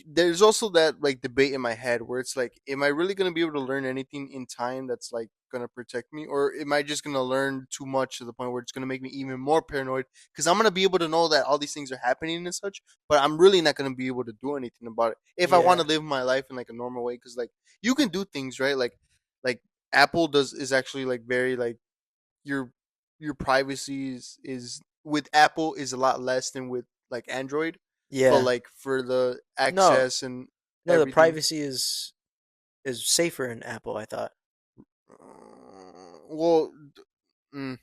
there's also that like debate in my head where it's like, am I really going to be able to learn anything in time that's like going to protect me, or am I just going to learn too much to the point where it's going to make me even more paranoid? Because I'm going to be able to know that all these things are happening and such, but I'm really not going to be able to do anything about it if I want
yeah,
to live my life in like a normal way. Because like you can do things right, like Apple does is actually like very like your privacy is with Apple is a lot less than with like Android, but
yeah.
like for the
No,
access and
no, the
everything.
privacy is safer in Apple. I thought.
Well, mm,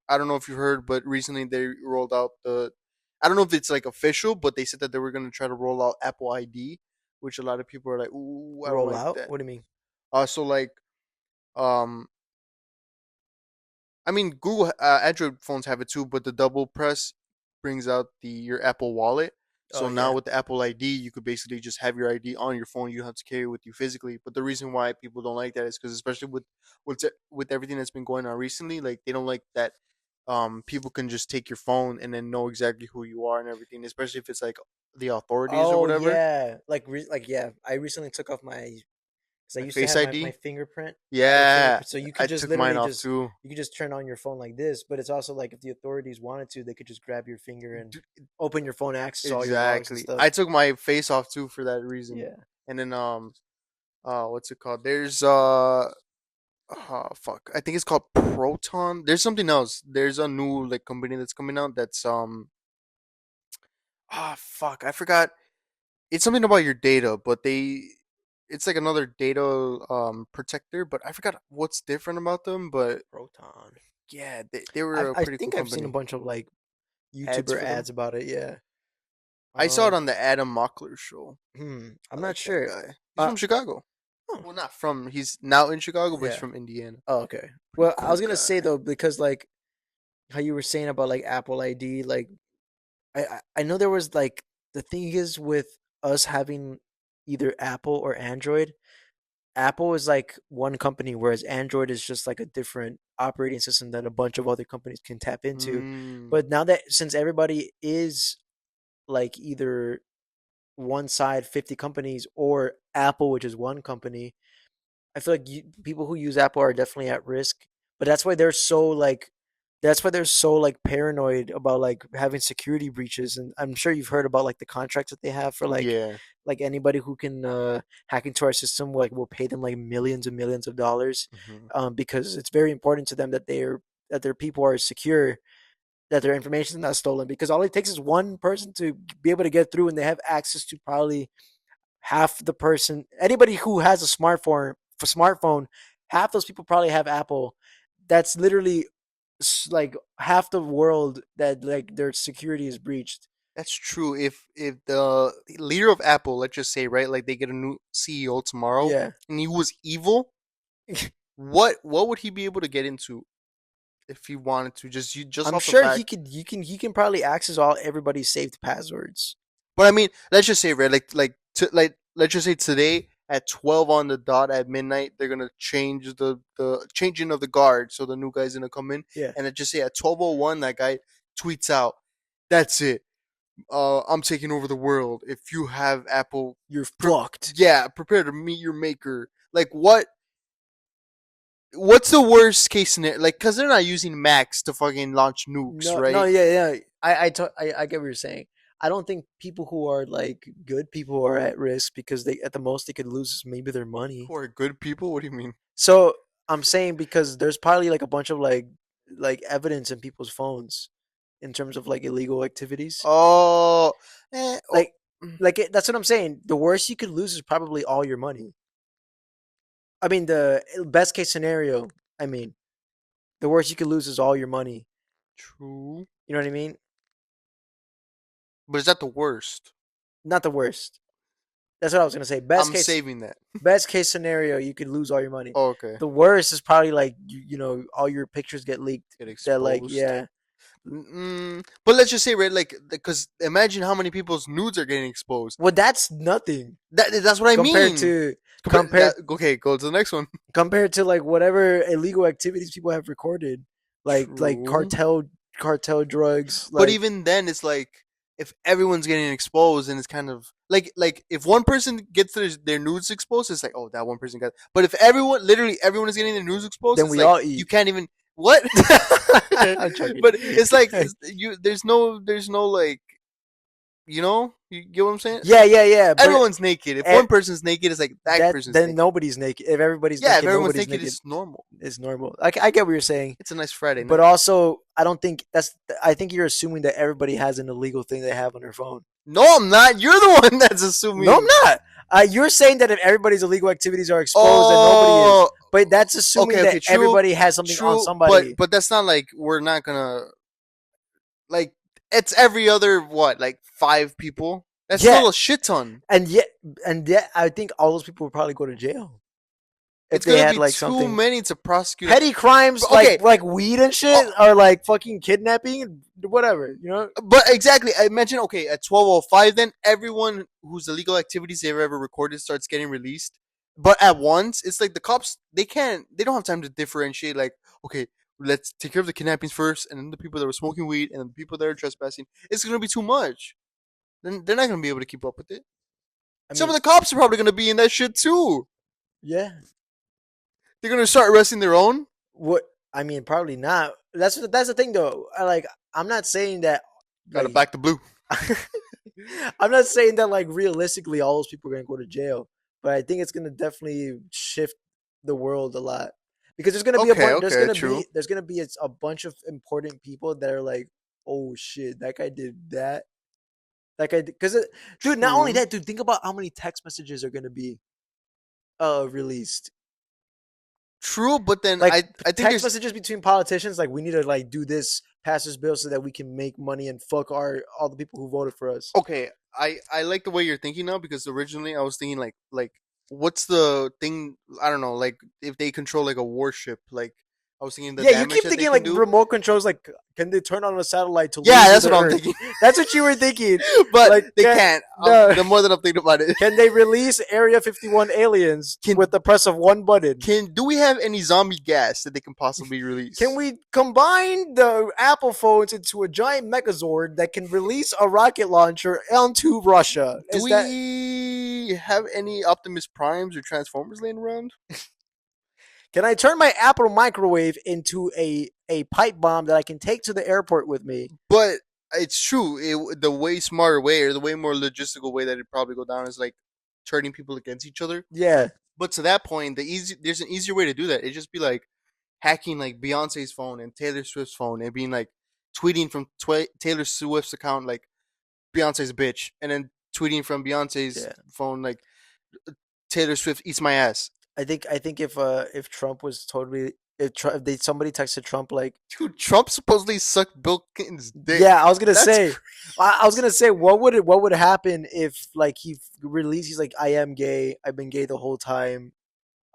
I don't know if you heard, but recently they rolled out the. I don't know if it's like official, but they said that they were going to try to roll out Apple ID, which a lot of people are like, ooh, I don't
Roll
like
out?
that.
What do you mean?
So like, um, I mean, Google Android phones have it too, but the double press brings out the your Apple Wallet.
Oh
So now
yeah.
with the Apple ID, you could basically just have your ID on your phone. You don't have to carry it with you physically. But the reason why people don't like that is because, especially with everything that's been going on recently, like they don't like that people can just take your phone and then know exactly who you are and everything, especially if it's like the authorities or
Oh
whatever.
yeah. Like yeah. I recently took off my because I
My
used to
Face
have my
ID.
fingerprint. My
Yeah,
fingerprint. So you
I
could just
took mine
literally
off
just
too.
you could just turn on your phone like this. But it's also like if the authorities wanted to, they could just grab your finger and open your phone, access all your logs and
Exactly.
stuff.
I took my face off too for that reason.
Yeah.
And then what's it called? There's fuck. I think it's called Proton. There's something else. There's a new like company that's coming out that's fuck. I forgot. It's something about your data, but it's like another data protector, but I forgot what's different about them, but
Proton.
yeah, they were a
I
pretty cool
think I've seen a
company.
bunch of like
Ads
YouTuber
for them.
ads about it. Yeah.
I saw it
Um.
on the Adam Mockler show.
I'm
I
not
like that
sure.
guy. He's
Uh.
from Chicago.
Oh,
Well, not from. He's now in Chicago, but he's
yeah.
from Indiana.
Oh, okay.
Pretty
Well, I
cool
was gonna say
guy.
though because like how you were saying about like Apple ID, like I know there was like the thing is with us having either Apple or Android. Apple is like one company, whereas Android is just like a different operating system that a bunch of other companies can tap into.
Mm,
But now that since everybody is like either one side 50 companies or Apple, which is one company, I feel like people who use Apple are definitely at risk. But that's why they're so like paranoid about like having security breaches. And I'm sure you've heard about like the contracts that they have for
yeah.
like anybody who can hack into our system, like we'll pay them like millions and millions of dollars,
Hmm.
because it's very important to them that their people are secure, that their information is not stolen. Because all it takes is one person to be able to get through, and they have access to probably half the person anybody who has a smartphone. Half those people probably have Apple. That's literally like half the world that like their security is breached.
That's true. If the leader of Apple, let's just say, right, like they get a new CEO tomorrow,
Yeah.
and he was evil, what would he be able to get into if he wanted to? Just
I'm
off the
sure
fact.
he can probably access all everybody's saved passwords.
But I mean, let's just say, right, like let's just say today at 12 on the dot at midnight, they're gonna change the changing of the guard, so the new guy's gonna come in,
Yeah.
and it just say at 12:01 that guy tweets out, "That's it. I'm taking over the world. If you have Apple,
You're fucked.
yeah, prepare to meet your maker." Like what's the worst case scenario? Like, cause they're not using Macs to fucking launch nukes,
No, no,
right?
yeah, yeah. I get what you're saying. I don't think people who are like good people are at risk because they at the most they could lose maybe their money.
Who are good people? What do you mean?
So I'm saying because there's probably like a bunch of like evidence in people's phones in terms of like illegal activities.
Oh, oh.
Like that's what I'm saying. The worst you could lose is probably all your money. I mean, the best case scenario. I mean, the worst you could lose is all your money.
True.
You know what I mean?
But is that the worst?
Not the worst. That's what I was gonna say.
I'm saving that.
Best case scenario, you could lose all your money.
Oh, okay.
The worst is probably like all your pictures get leaked.
Get
That like
exposed.
yeah.
But let's just say, right, like, because imagine how many people's nudes are getting exposed.
Well, that's nothing
That's what I
compared
mean.
to compared
Okay, go to the next one.
compared to like whatever illegal activities people have recorded, like
True.
cartel drugs.
But
Like
even then, it's like if everyone's getting exposed, and it's kind of like if one person gets their nudes exposed, it's like, oh, that one person got. But if literally everyone is getting their nudes exposed,
then
it's
we
like
all
you
eat.
can't even what.
I'm joking.
But it's like there's no like you get what I'm saying.
Yeah, yeah, yeah. But
Everyone's naked. If
eh,
one person's naked, it's like that
that
person's
then
naked.
nobody's naked. If everybody's
Yeah, if
naked,
everyone's
nobody's
naked,
naked.
it's normal.
Is normal. Like I get what you're saying.
It's a nice Friday
But
night.
also, I don't think that's. I think you're assuming that everybody has an illegal thing they have on their phone.
No, I'm not. You're the one that's
No, I'm
assuming.
not. You're saying that if everybody's illegal activities are exposed, then nobody is.
Oh,
But that's assuming
okay,
that
okay, true,
everybody has something on
true, but
somebody.
but that's not like we're not gonna like. It's every other what, like five people. That's
Yeah,
still a shit ton.
and yet, I think all those people would probably go to jail if
It's
they
gonna
had
be
like
too
something
many to prosecute.
petty crimes
Okay,
like weed and shit,
oh,
or like fucking kidnapping, whatever. You know?
but exactly. I mentioned okay at 12:05. Then everyone whose illegal activities they've ever recorded starts getting released. But at once, it's like the cops they can't. They don't have time to differentiate. Like okay, let's take care of the kidnappings first, and then the people that were smoking weed, and then the people that are trespassing. It's gonna be too much. Then they're not gonna be able to keep up with it.
I
Some of
mean,
the cops are probably gonna be in that shit too.
yeah.
They're gonna start arresting their own.
What I mean, probably not. That's the thing though. I'm not saying that
Got to
like
back the blue.
I'm not saying that like realistically all those people are gonna go to jail, but I think it's gonna definitely shift the world a lot because there's gonna be a
Okay,
bunch.
okay, true.
There's gonna be a bunch of important people that are like, oh shit, that guy did that. That guy, because dude, not only
True.
that, dude, think about how many text messages are gonna be released.
True, but then
Like
I think
text
there's
messages between politicians, like we need to like do this, pass this bill so that we can make money and fuck all the people who voted for us.
okay. I like the way you're thinking now because originally I was thinking like what's the thing I don't know like if they control like a warship like I was thinking the
Yeah, you
damage
keep
that they
thinking
can
like
do.
remote controls. Like, can they turn on a satellite to
Yeah,
laser
that's
the
what I'm
Earth?
thinking.
That's what you were thinking.
But
Like,
they can't.
no.
The more that I'm thinking about it,
Can they release Area 51 aliens
can
with the press of one button?
can do we have any zombie gas that they can possibly
Can
release?
we combine the Apple phones into a giant Megazord that can release a rocket launcher onto Russia?
Do
Is that
we have any Optimus Primes or Transformers laying around?
Can I turn my Apple microwave into a pipe bomb that I can take to the airport with me?
But it's true. The way smarter way or the way more logistical way that it probably go down is like turning people against each other.
Yeah,
But to that point, there's an easier way to do that. It'd just be like hacking like Beyonce's phone and Taylor Swift's phone and being like tweeting from Taylor Swift's account like Beyonce's a bitch, and then tweeting from Beyonce's
yeah.
phone like Taylor Swift eats my ass.
I think if Trump was totally if they somebody texted Trump like
Dude, Trump supposedly sucked Bill Clinton's dick.
yeah,
That's
I was gonna say what would happen if like he's like I am gay, I've been gay the whole time,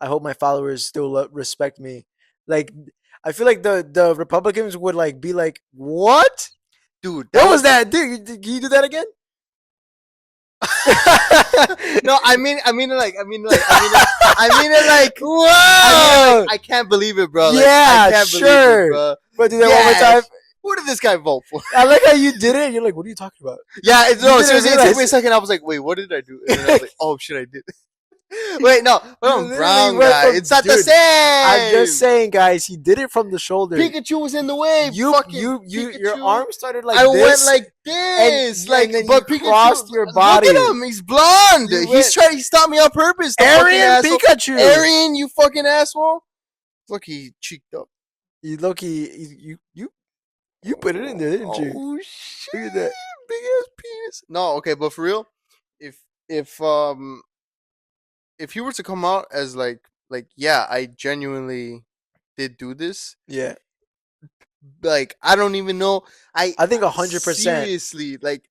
I hope my followers still respect me. Like I feel like the Republicans would like be like what
dude. That
what was
would
that dude? Can you do that again?
no, I mean it like,
Whoa!
I can't believe it, bro. Like, I
Yeah,
can't believe it,
sure.
bro.
But do that one more
Yes.
time.
Who did this guy vote for?
I like how you did it. You're like, what are you talking about?
Yeah,
You
no,
didn't
seriously, it took me a
realize.
second. I was like, wait, what did I do? And then I was like, oh shit, I did. Wait, no, but
You
I'm
literally
brown
went
guy.
from-
It's not the
dude,
same.
I'm just saying, guys. He did it from the shoulder.
Pikachu was in the way. Fucking
Your
Pikachu.
arm started like
I
this.
went like this,
and then
but
you
Pikachu
crossed your body.
Look at him, he's blonde.
You
He's
went-
he stopped me on purpose. The fucking
Aryan
asshole.
Pikachu.
Aryan, you fucking asshole. Look, he cheeked up.
You you put it in there, didn't you?
Oh shit!
Look at that.
Big ass penis. No, okay, but for real, if if um if he were to come out as like yeah, I genuinely did do this.
Yeah,
Like I don't even know.
I think 100%.
Seriously, like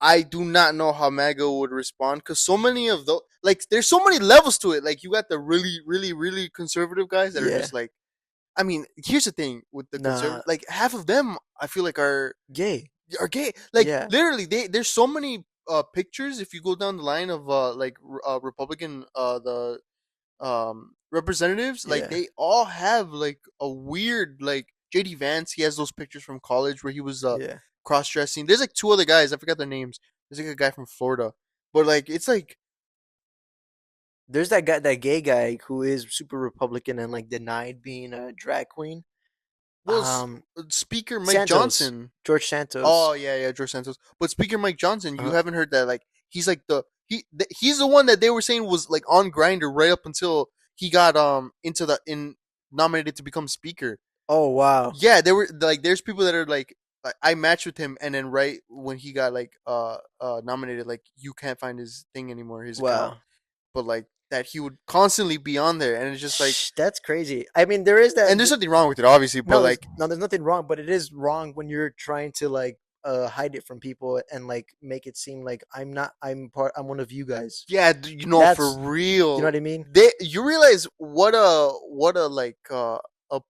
I do not know how MAGA would respond because so many of those, like, there's so many levels to it. Like, you got the really, really, really conservative guys that are
Yeah.
just like, I mean, here's the thing with the
Nah.
conservative, like, half of them I feel like are
Gay.
gay. Like,
Yeah.
literally, there's so many pictures if you go down the line of like Republican the representatives, like
Yeah.
they all have like a weird like JD Vance. He has those pictures from college where he was
Yeah.
cross dressing. There's like two other guys. I forgot their names. There's like a guy from Florida, but like it's like
There's that guy, that gay guy who is super Republican and like denied being a drag queen.
well,
Um,
Speaker Mike
Santos.
Johnson.
George Santos.
Oh yeah, George Santos. But Speaker Mike Johnson, you
Uh-huh.
haven't heard that like he's like he's the one that they were saying was like on Grinder right up until he got into the in nominated to become speaker.
Oh wow.
Yeah, there were like there's people that are like I matched with him and then right when he got like nominated, like you can't find his thing anymore, his account.
Wow.
But like that he would constantly be on there and it's just like
That's crazy. I mean, there is that.
and there's nothing wrong with it obviously, but
no,
like
there's nothing wrong, but it is wrong when you're trying to like hide it from people and like make it seem like I'm not. I'm one of you guys.
Yeah, for
That's you know
real.
what I mean.
You realize what a like a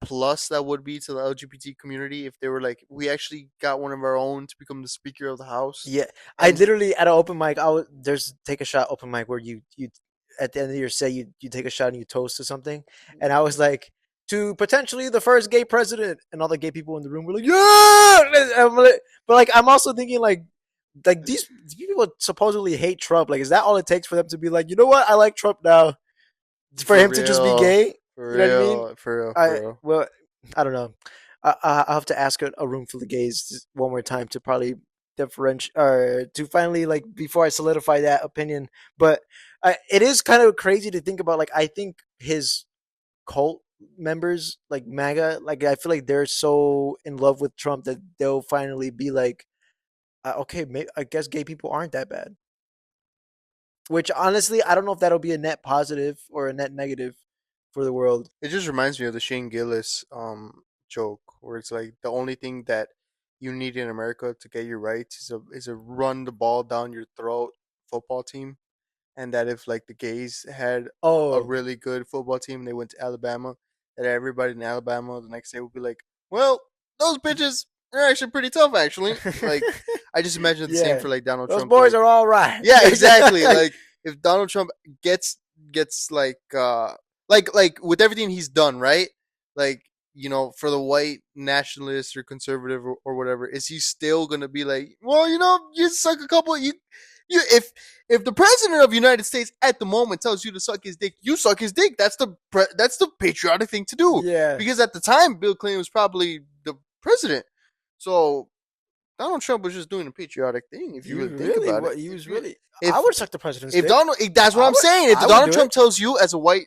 plus that would be to the LGBT community if they were like, we actually got one of our own to become the Speaker of the House,
Yeah, I
and
literally at an open mic. There's take a shot open mic where you at the end of your set you take a shot and you toast to something, and I was like to potentially the first gay president, and all the gay people in the room were like yeah, but like I'm also thinking like these people supposedly hate Trump. Like, is that all it takes for them to be like, you know what, I like Trump now? For
for
him to just be
real,
gay,
for
you know what I mean?
real, for real,
I
for real.
well, I don't know. I'll have to ask a room full of gays one more time to probably differentiate or to finally like before I solidify that opinion. But it is kind of crazy to think about. Like, I think his cult members, like MAGA, like I feel like they're so in love with Trump that they'll finally be like, okay, I guess gay people aren't that bad. Which honestly, I don't know if that'll be a net positive or a net negative for the world.
It just reminds me of the Shane Gillis joke where it's like the only thing that you need in America to get your rights is a run the ball down your throat football team, and that if like the gays had a
Oh,
really good football team and they went to Alabama, that everybody in Alabama the next day would be like, well, those bitches are actually pretty tough actually. Like, I just imagine the same
yeah.
for like Donald
Those
Trump.
boys
Like,
are all right.
yeah, exactly. Like, if Donald Trump gets like with everything he's done, right? Like, for the white nationalist or conservative or whatever, is he still gonna be like, well, you suck a couple, if the president of the United States at the moment tells you to suck his dick, you suck his dick. That's the patriotic thing to do.
Yeah.
Because at the time, Bill Clinton was probably the president, so Donald Trump was just doing a patriotic thing. If you
He
really
was
think
really
about it,
what he was really. I
if
would suck the president's
if
dick.
Donald, that's what I'm saying. If
I would
Donald
do
Trump
it.
tells you as a white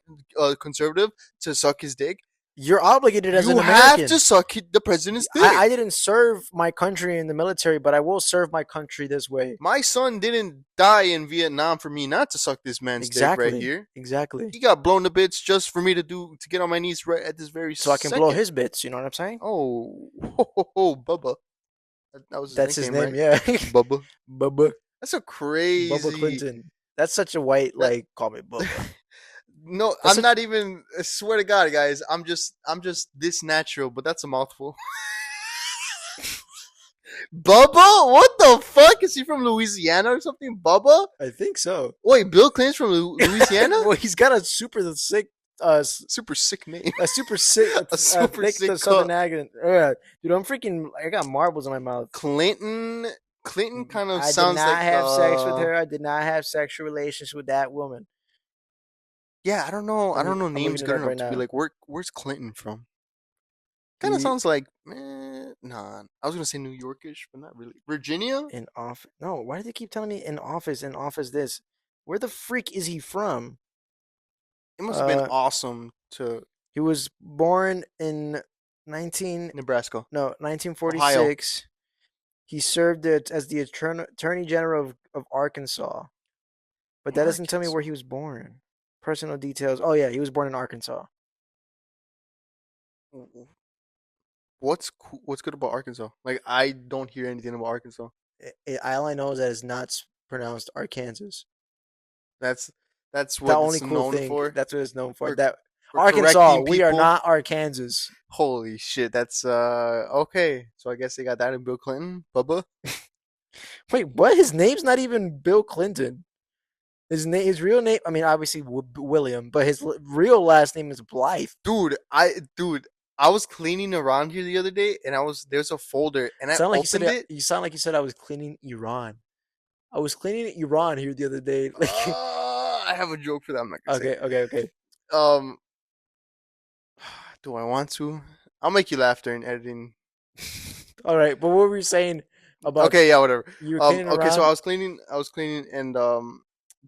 conservative to suck his dick,
You're obligated as an
you have to
American.
suck the president's
I
dick.
didn't serve my country in the military, but I will serve my country this way.
My son didn't die in Vietnam for me not to suck this man's dick right
Exactly.
here.
Exactly.
He got blown to bits just for me to get on my knees right at this very
So I can blow
second.
his bits. You know what I'm saying?
Oh, Bubba. That was his
That's his
nickname,
name.
right?
Yeah.
Bubba.
Bubba.
That's a
Bubba
crazy.
Clinton. That's such a white
That
like. Call me Bubba.
no,
That's
I'm
such.
not even. I swear to God, guys, I'm just this natural, but that's a mouthful. Bubba? What the fuck? Is he from Louisiana or something? Bubba?
I think so.
Wait, Bill Clinton's from Louisiana?
Well, he's got a super sick,
Super sick name.
a super sick,
A super
thick
sick
southern accent. Dude, I'm freaking. I got marbles in my mouth.
Clinton. Clinton kind of
I did
sounds
not
like
have sex with her. I did not have sexual relations with that woman.
yeah, I don't know. I don't know
I'm looking
names
it
good
up
enough
right
to be
now.
like where's Clinton from? Kind of
He
sounds like nah. I was gonna say New Yorkish, but not really. Virginia?
in office. No, why do they keep telling me in office? In office, this. Where the freak is he from?
It must have been
Uh,
awesome to
he was born in 19
Nebraska,
no
Ohio.
1946. He served it as the attorney general of Arkansas, but that doesn't tell me
Arkansas.
where he was born. Personal details. Oh yeah, he was born in Arkansas.
What's good about Arkansas? Like, I don't hear anything about Arkansas.
All I know is that it's not pronounced Arkansas.
That's that's
The
what
only
it's
cool
known
thing
for.
that's what it's known for.
For
That
for
Arkansas,
correcting
we are
people.
not Arkansas.
Holy shit, that's okay. So I guess they got that in Bill Clinton, Bubba.
Wait, what? His name's not even Bill Clinton. His real name. I mean, obviously William, but his real last name is Blythe.
Dude, I was cleaning around here the other day, and there's a folder, and I
Sound like you said
opened
it.
it.
You sound like you said I was cleaning Iran. I was cleaning Iran here the other day. Like,
I have a joke for that. I'm not gonna say
okay, okay, okay.
it. Do I want to? I'll make you laugh during editing.
All right, but what were you saying about
Okay, yeah, whatever.
you were cleaning
Okay, so
around?
I was cleaning, and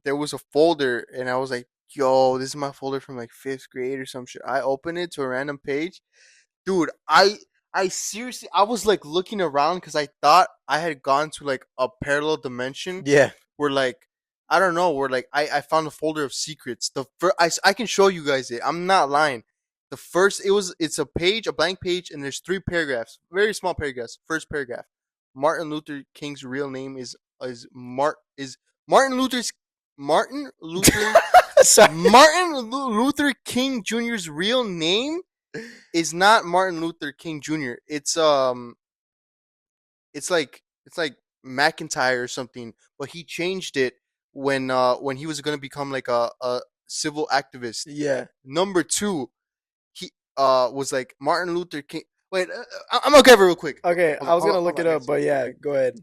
there was a folder, and I was like, "Yo, this is my folder from like fifth grade or some shit." I opened it to a random page, dude. I seriously, I was like looking around because I thought I had gone to like a parallel dimension
Yeah,
where like I don't know, where like I found a folder of secrets. I can show you guys it. I'm not lying. The first it's a page, a blank page, and there's three paragraphs, very small paragraphs. First paragraph. Martin Luther King's real name is Martin Luther's Martin Luther
Sorry.
Luther King Jr.'s real name is not Martin Luther King Jr. It's like McIntyre or something, but he changed it when he was gonna become like a civil activist.
Yeah.
Number two, he was like Martin Luther King. Wait, I'm gonna get it real quick.
Okay,
Hold
I
on,
was
hold on,
gonna
hold
look
on,
it
I got
up, but yeah, go ahead.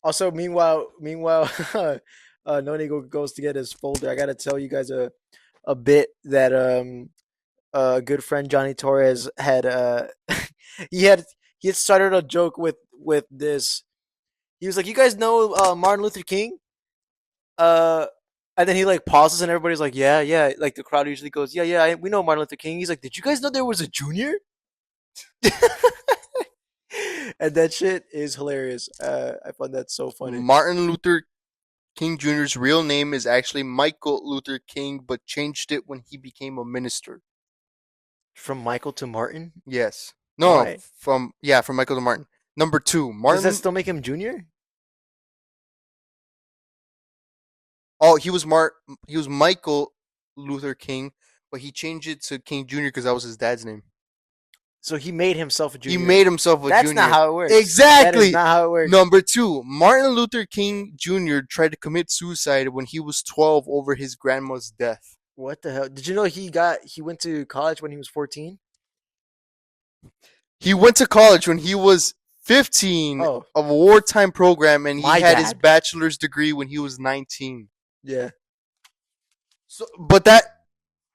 Also, meanwhile, Noni goes to get his folder. I gotta tell you guys a bit that a good friend Johnny Torres had he had he had started a joke with this. He was like, "You guys know Martin Luther King?" Uh, and then he like pauses, and everybody's like, "Yeah, yeah." Like the crowd usually goes, "Yeah, yeah, we know Martin Luther King." He's like, "Did you guys know there was a junior?" And that shit is hilarious. I find that so funny.
Martin Luther King Jr.'s real name is actually Michael Luther King, but changed it when he became a minister.
From Michael to Martin?
Yes. No, no,
Why?
from Michael to Martin. Number two,
Does that
Martin.
still make him junior?
Oh, he was Michael Luther King, but he changed it to King Jr. because that was his dad's name.
So he made himself a
He
junior.
made himself a
That's not
junior.
how it works. That is
Exactly.
not how it works.
Number two, Martin Luther King Jr. tried to commit suicide when he was 12 over his grandma's death.
What the hell? Did you know he went to college when he was 14?
He went to college when he was 15
Oh,
of a wartime program, and he
my
had his
bad.
bachelor's degree when he was 19.
Yeah.
So, but that,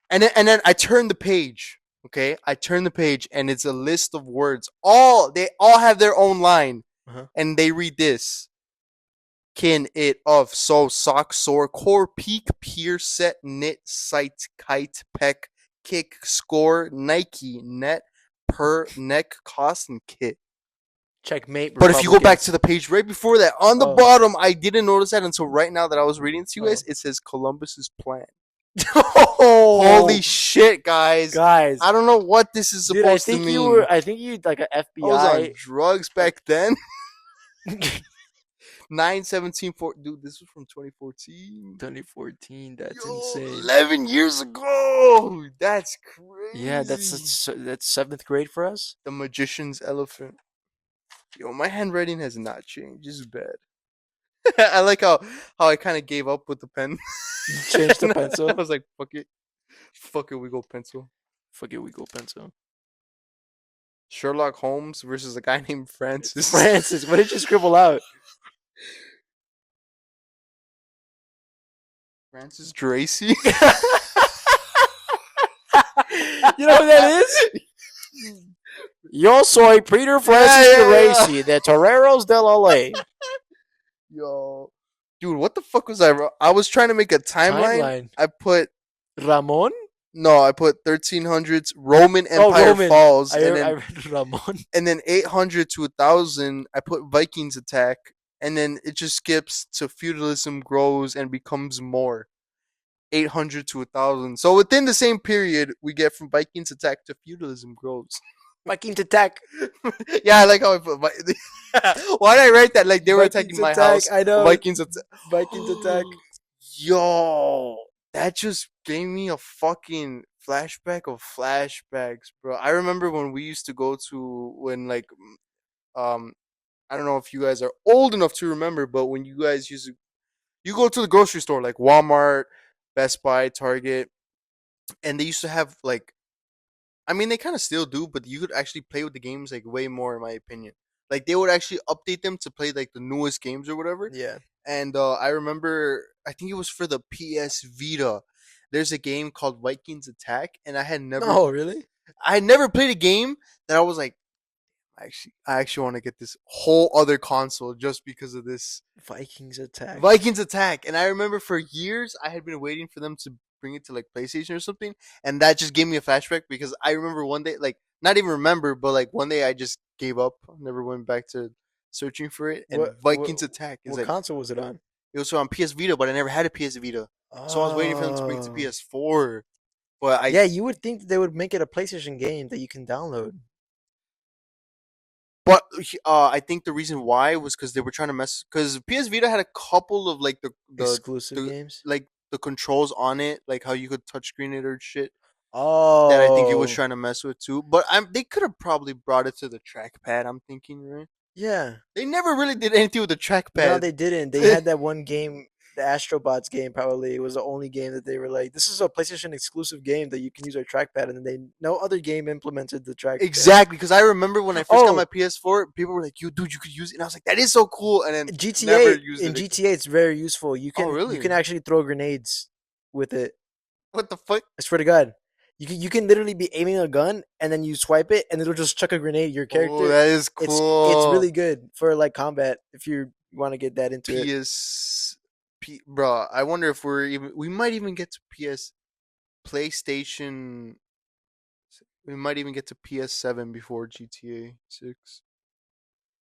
and then I turned the page. Okay, I turned the page, and it's a list of words. They all have their own line,
Uh-huh.
and they read this: kin, it, of, so, sock, sore, core, peak, peer, set, knit, sight, kite, peck, kick, score, Nike, net, per, neck, cost, and kit.
Checkmate,
But if you go back
Republicans.
to the page right before that, on the
Oh.
bottom, I didn't notice that until right now that I was reading it to you
Oh.
guys. It says Columbus's plan.
Oh,
Holy shit, guys!
guys.
I don't know what this is
Dude, I
supposed to
think you
mean.
were I think you like an
I was on
FBI.
drugs back then. 9/17/4. Dude, this was from 2014.
2014, that's
Yo,
insane.
11 years ago. That's
Yeah,
crazy.
that's seventh grade for us.
The magician's elephant. Yo, my handwriting has not changed. It's bad. I like how I kind of gave up with the pen.
You changed the
I
pencil.
was like, fuck it, we go pencil.
Fuck it, we go pencil.
Sherlock Holmes versus a guy named Francis.
Francis, what did you scribble out?
Francis Dracy.
You know who that is? Yo soy Peter Francis
Yeah, yeah, yeah.
Geraci, the Toreros de la Ley.
Yo, dude, what the fuck was I? I was trying to make a timeline.
Timeline.
I put
Ramon?
no, I put 1300s Roman
Oh,
Empire
Roman.
falls,
I read Ramon.
and then 800 to 1000. I put Vikings attack, and then it just skips to feudalism grows and becomes more. 800 to 1000. So within the same period, we get from Vikings attack to feudalism grows.
Vikings attack.
Yeah, I like how I put. Why did I write that? Like they were
Vikings
attacking my
attack.
house.
I know.
Vikings attack.
Vikings attack.
Yo, that just gave me a fucking flashback of flashbacks, bro. I remember when we used to go to when like um I don't know if you guys are old enough to remember, but when you guys used to you go to the grocery store like Walmart, Best Buy, Target, and they used to have like I mean they kind of still do, but you could actually play with the games like way more in my opinion. Like they would actually update them to play like the newest games or whatever.
Yeah.
And I remember I think it was for the PS Vita. There's a game called Vikings Attack, and
No, really?
I had never played a game that I was like, I actually want to get this whole other console just because of this
Vikings attack.
Vikings Attack. And I remember for years I had been waiting for them to bring it to like PlayStation or something, and that just gave me a flashback because I remember one day, like not even remember, but like one day I just gave up, never went back to searching for it. And
What
Vikings Attack is
what
like
console was it on?
it was on PS Vita, but I never had a PS Vita, so I was waiting for them to bring it to
Oh.
PS4. But I
Yeah, you would think they would make it a PlayStation game that you can download.
But I think the reason why was because they were trying to mess. Because PS Vita had a couple of like
Exclusive
the
games.
like the controls on it, like how you could touchscreen it or shit. That I think he was
Oh,
trying to mess with too. But they could have probably brought it to the trackpad. I'm thinking, right?
yeah.
They never really did anything with the
No,
trackpad.
they didn't. They had that one game, the Astrobots game. Probably it was the only game that they were like, "This is a PlayStation exclusive game that you can use our trackpad." And then no other game implemented the trackpad.
Exactly, because I remember when I first got my
Oh,
PS4, people were like, "You dude, you could use it," and I was like, "That is so cool," and then never
GTA
used
in
it again.
GTA, it's very useful.
Oh,
You can
really?
actually throw grenades with it.
What the fuck?
I swear to God, you can literally be aiming a gun and then you swipe it and it'll just chuck a grenade. Your
Oh,
character,
that is
it's
cool.
really good for like combat if you want to get that into it.
Bro, I wonder if we might even get to PS PlayStation. We might even get to PS7 before GTA 6.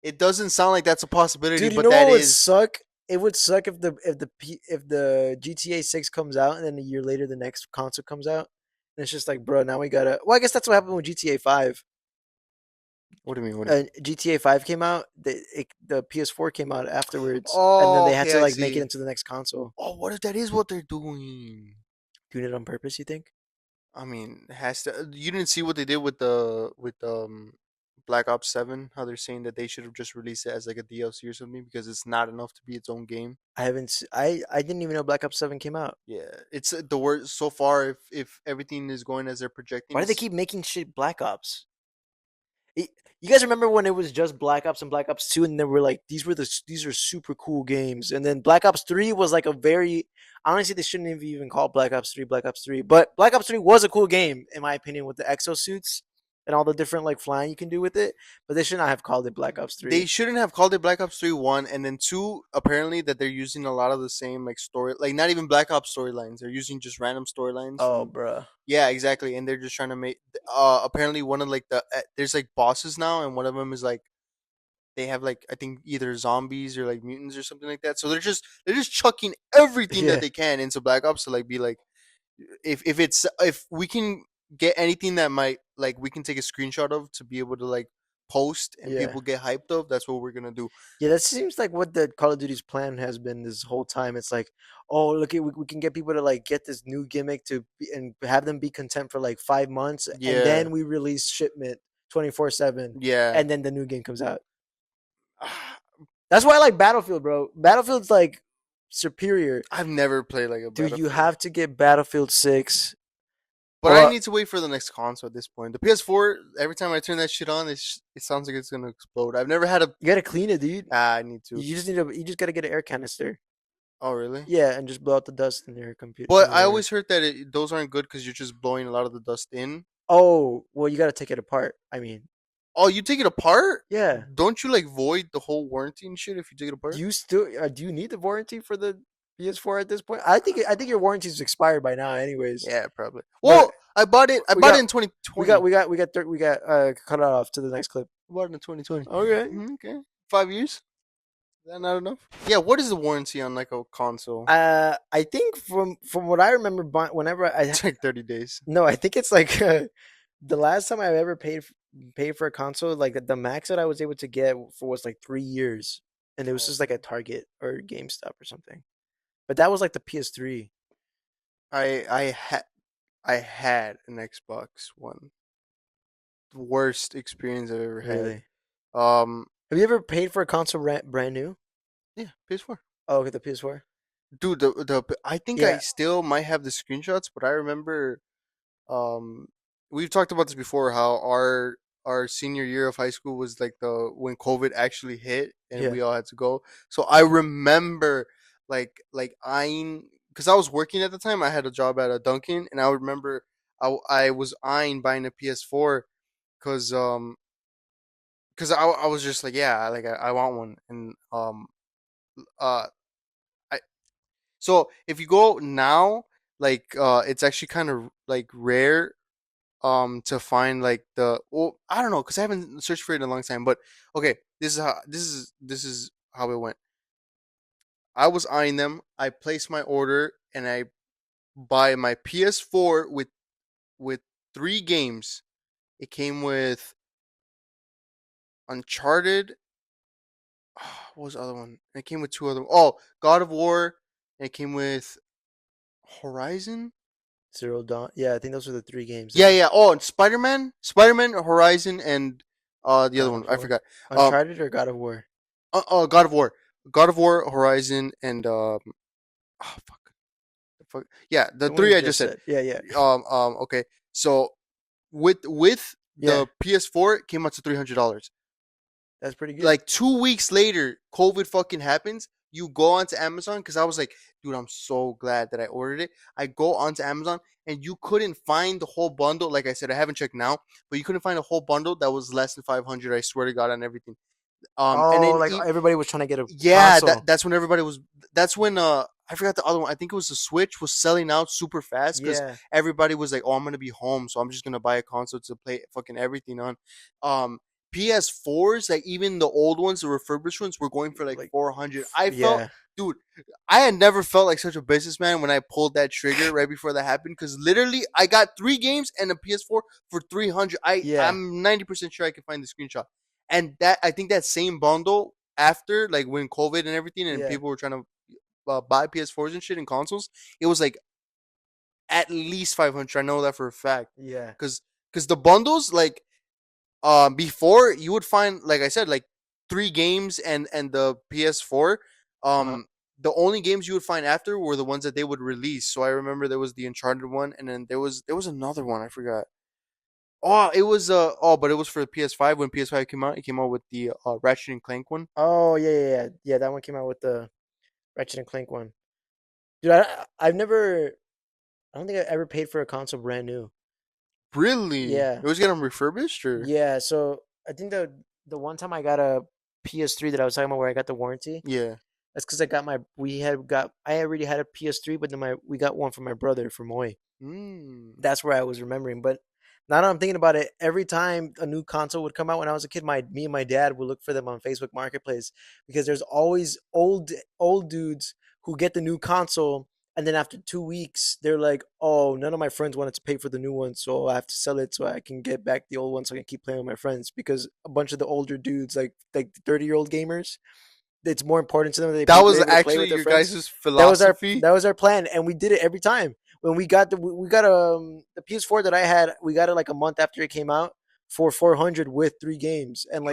It doesn't sound like that's a possibility,
Dude, you
but
know
that
what would
is.
suck? It would suck if the GTA 6 comes out and then a year later the next console comes out. And it's just like, bro, now we gotta. Well, I guess that's what happened with GTA 5.
What do you mean? What do you mean?
GTA 5 came out, the PS4 came out afterwards, and then
Oh,
they had
okay,
to
I
like make it
see.
into the next console.
Oh, what if that is what they're doing?
Doing it on purpose, you think?
I mean, it has to. You didn't see what they did with the Black Ops 7? How they're saying that they should have just released it as like a DLC or something because it's not enough to be its own game.
I didn't even know Black Ops 7 came out.
Yeah, it's the worst so far. If everything is going as they're projecting,
Why do they
it's
keep making shit Black Ops? You guys remember when it was just Black Ops and Black Ops 2 and they were like these are super cool games. And then Black Ops 3 was like a very honestly they shouldn't have even called Black Ops 3, but Black Ops 3 was a cool game in my opinion with the exosuits and all the different like flying you can do with it, but they should not have called it Black Ops
they
3.
shouldn't have called it Black Ops 3 1 and then 2 apparently that they're using a lot of the same like story like not even Black Ops storylines. They're using just random storylines
Oh,
from.
bruh.
Yeah, exactly, and they're just trying to make. Apparently, one of like there's like bosses now, and one of them is like they have like I think either zombies or like mutants or something like that. So they're just chucking everything that
Yeah.
they can into Black Ops to like be like if we can get anything that might like we can take a screenshot of to be able to like post and
Yeah.
people get hyped of. That's what we're gonna do.
Yeah, that seems like what the Call of Duty's plan has been this whole time. It's like, oh, look, we can get people to like get this new gimmick and have them be content for like 5 months, and
Yeah,
then we release shipment 24/7,
yeah.
and then the new game comes out. That's why I like Battlefield, bro. Battlefield's like superior,
I've never played like a
dude. You
Battlefield.
have to get Battlefield 6.
But I
Well,
need to wait for the next console at this point. The PS4, every time I turn that shit on, it sounds like it's gonna explode. I've never had a.
you gotta clean it, dude.
I need to.
You just gotta get an air canister.
Oh, really?
Yeah, and just blow out the dust in your computer
But
in
I
your.
always heard that those aren't good because you're just blowing a lot of the dust in.
Oh, well, you gotta take it apart. I mean,
Oh, you take it apart?
yeah.
Don't you like void the whole warranty and shit if you take it
Do
apart?
you still do you need the warranty for the PS4 at this point? I think your warranty's expired by now, anyways.
Yeah, probably.
But
Well, I bought it. I
we
bought it
got
in 2020.
we got cut it off to the next clip.
I bought it in 2020.
Okay.
Okay, 5 years. Is that not enough? Yeah. What is the warranty on like a console?
I think from what I remember, whenever
It's like 30 days.
no, I think it's like the last time I ever paid for a console, like the max that I was able to get for was like 3 years, and it was
Oh.
just like a Target or GameStop or something. But that was like the PS3.
I had an Xbox One. The worst experience I've ever had.
Really?
Um,
Have you ever paid for a console brand new?
yeah, PS4.
Oh, okay, the PS4.
Dude, I think I
Yeah,
still might have the screenshots, but I remember um we've talked about this before how our senior year of high school was like the when COVID actually hit and
yeah,
we all had to go. So I remember like eyeing because I was working at the time. I had a job at a Dunkin' and I remember I was eyeing buying a PS4 because I was just like yeah like I want one and uh I so if you go now like it's actually kind of like rare to find like the well I don't know because I haven't searched for it in a long time but okay this is how it went. I was eyeing them. I placed my order and I buy my PS4 with 3 games. It came with Uncharted. What was the other one? It came with two other. Oh, God of War. And it came with Horizon.
Zero Dawn. Yeah, I think those are the three games
Yeah,
then.
yeah. Oh, and Spider Man, Horizon, and the other
God
one
of
I
War.
forgot. Um,
Uncharted or God of War?
God of War, Horizon, and oh fuck, yeah, the
The one you
three I just
just
said.
said. Yeah, yeah.
Okay. So with
Yeah,
the PS4, it came out to $300.
that's pretty good.
Like 2 weeks later, COVID fucking happens. You go onto Amazon because I was like, dude, I'm so glad that I ordered it. I go onto Amazon and you couldn't find the whole bundle. Like I said, I haven't checked now, but you couldn't find a whole bundle that was less than 500. I swear to God on everything. And
Oh,
then
like everybody was trying to get a
yeah,
console.
that's when everybody was. That's when I forgot the other one. I think it was the Switch was selling out super fast because
Yeah.
everybody was like, "Oh, I'm gonna be home, so I'm just gonna buy a console to play fucking everything on." Um, PS4s, like even the old ones, the refurbished ones, were going for like
Like,
400. I felt,
yeah.
dude, I had never felt like such a businessman when I pulled that trigger right before that happened because literally I got 3 games and a PS4 for 300.
Yeah.
I'm 90% sure I can find the screenshot. And that I think that same bundle after like when COVID and everything and
Yeah.
people were trying to buy PS4s and shit and consoles, it was like at least 500. I know that for a fact
Yeah.
because the bundles like before you would find like I said like 3 games and the PS4
Uh-huh.
um the only games you would find after were the ones that they would release. So I remember there was the Uncharted one and then there was another one I forgot. Oh, it was but it was for the PS5 when PS5 came out. It came out with the Ratchet and Clank one.
Oh, yeah, yeah, yeah. Yeah, that one came out with the Ratchet and Clank one. Dude, I've never, I don't think I ever paid for a console brand new.
Really?
Yeah.
It was getting refurbished or?
Yeah, so I think the one time I got a PS3 that I was talking about where I got the warranty,
Yeah.
that's because I already had a PS3, but then we got one for my brother for Moy.
Mm.
That's where I was remembering. But now that I'm thinking about it, every time a new console would come out when I was a kid, me and my dad would look for them on Facebook Marketplace because there's always old dudes who get the new console, and then after 2 weeks, they're like, "Oh, none of my friends wanted to pay for the new one, so I have to sell it so I can get back the old one so I can keep playing with my friends." Because a bunch of the older dudes, like 30-year-old gamers, it's more important to them that
That was
they're able to play
actually
with their
your
friends.
guys'
That was our
philosophy.
that was our plan, and we did it every time. When we got the PS4 that I had, we got it like a month after it came out for 400 with 3 games and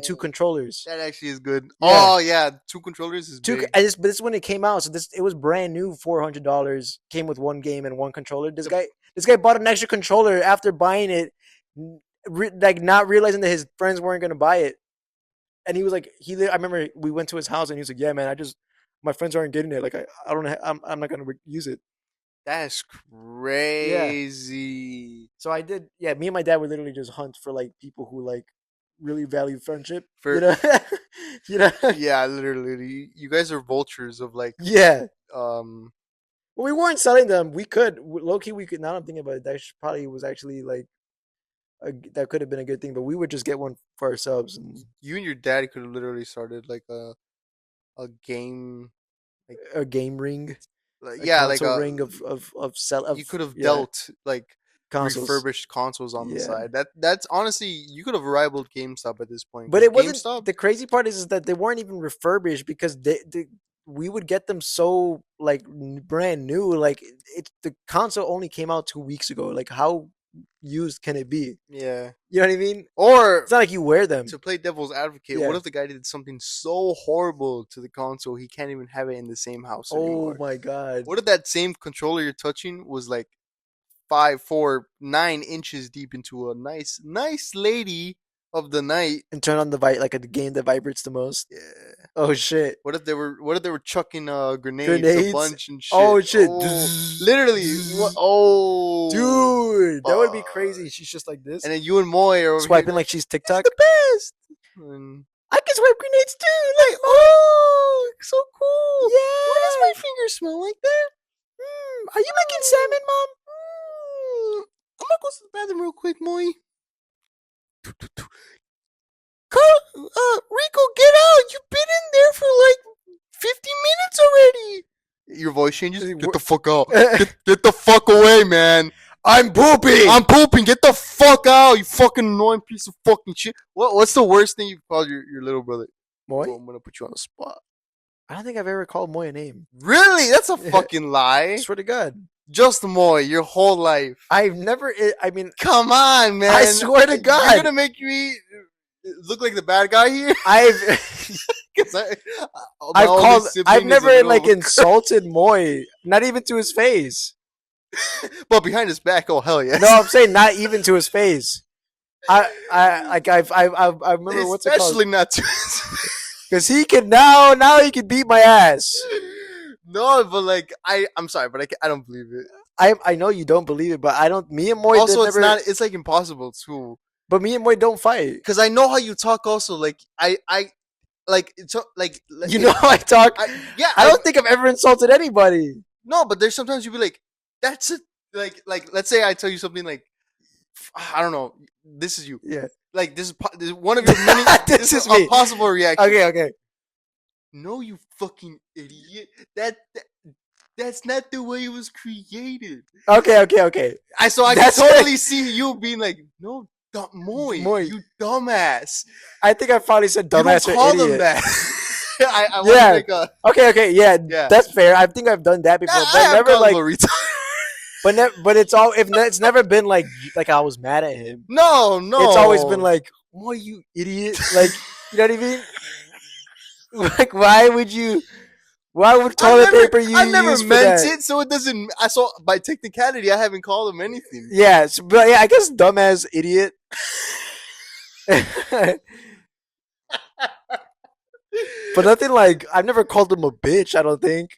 two
Yo,
controllers.
that actually is good.
Yeah,
Oh yeah, 2 controllers is
two.
big.
But this is when it came out, so this it was brand new. $400 came with 1 game and 1 controller.
The,
This guy bought an extra controller after buying it, like not realizing that his friends weren't gonna buy it. And he was like, I remember we went to his house and he was like, yeah, man, my friends aren't getting it. Like, I don't, I'm not gonna use it.
that's
Yeah.
crazy.
So I did. Yeah, me and my dad would literally just hunt for like people who like really value friendship. You
For
know, you know.
yeah, literally, you guys are vultures of like
Yeah.
um.
Well, we weren't selling them. We could low key. We could. Now I'm thinking about it. Probably was actually like that could have been a good thing. But we would just get one for ourselves and
You and your dad could have literally started like a game like
a game ring, a
yeah like
console
a
ring of sell of
you could have
yeah
dealt like
consoles.
refurbished consoles on the
Yeah.
side. That's honestly you could have rivaled GameStop at this point
But
because
it wasn't
GameStop,
the crazy part is that they weren't even refurbished because we would get them so like brand new. Like the console only came out 2 weeks ago. Like how used can it be?
yeah.
You know what I mean? It's
Or
not like you wear them.
to play devil's advocate, what
Yeah.
if the guy did something so horrible to the console he can't even have it in the same house
Oh
anymore?
my god.
What if that same controller you're touching was like 5, 4, 9 inches deep into a nice lady of the night?
And turn on like a game that vibrates the most.
Yeah.
Oh shit.
What if they were chucking grenades a
Grenades.
bunch and shit?
Oh shit.
Oh, literally. What? Oh,
Dude, that would be
fuck.
crazy. She's just like this,
And then you and Moy are over here
swiping
like,
like she's
he's
TikTok.
the best. And
I can swipe grenades too.
like, oh, so cool. Why does
Yeah.
my finger smell like that?
Are you making salmon, Mom?
I'm gonna go to the bathroom real quick, Moy. Carl, Rico, get out! You've been in there for like 50 minutes already. Your voice changes. Get the fuck out. Get the fuck away, man.
I'm pooping.
I'm pooping. Get the fuck out, you fucking annoying piece of fucking shit. What's the worst thing you've called your little brother?
Moy?
Well, I'm gonna put you on the spot.
I don't think I've ever called Moy a name.
Really? That's a fucking lie.
Swear to God.
Just Moy your whole life.
I've never. I mean,
Come on, man.
I swear to God.
You're gonna make me look like the bad guy here?
I've
'Cause
I've
my only
called.
sibling
I've
is a
never
little-
like insulted Moy. Not even to his face.
But behind his back, oh hell yes.
No, I'm saying not even to his face. I remember what's it called?
Especially not to.
Because he can now he can beat my ass.
No, but like I'm sorry, but I don't believe it.
I know you don't believe it, but I don't. Me and Moy
Also, it's
never.
not. It's like impossible too.
But me and Moy don't fight.
Because I know how you talk. Also, like I like it's like
You know how I talk.
yeah.
I don't think I've ever insulted anybody.
No, but there's sometimes you be like, that's it. Like let's say I tell you something like, I don't know. This is you.
Yeah.
Like this is one of your many.
This is
a
me.
possible reaction.
Okay.
No, you fucking idiot. That's not the way it was created.
Okay.
I can
That's
totally see you being like, no, Moy,
Moy.
you dumbass.
I think I probably said
You
dumbass
don't
or
call
idiot.
them that. I want
Yeah.
to make a.
Okay, yeah,
Yeah.
that's fair. I think I've done that before,
I
but
have
never
called
like,
him a retard.
but it's all if it's never been like I was mad at him.
No.
It's always been like, "What you idiot!" Like, you know what I mean? Like, why would toilet paper you
I never
use for
meant
that?
it, so it doesn't. I saw by technicality, I haven't called him anything.
Yeah, but yeah, I guess dumbass idiot. But nothing like I've never called him a bitch. I don't think.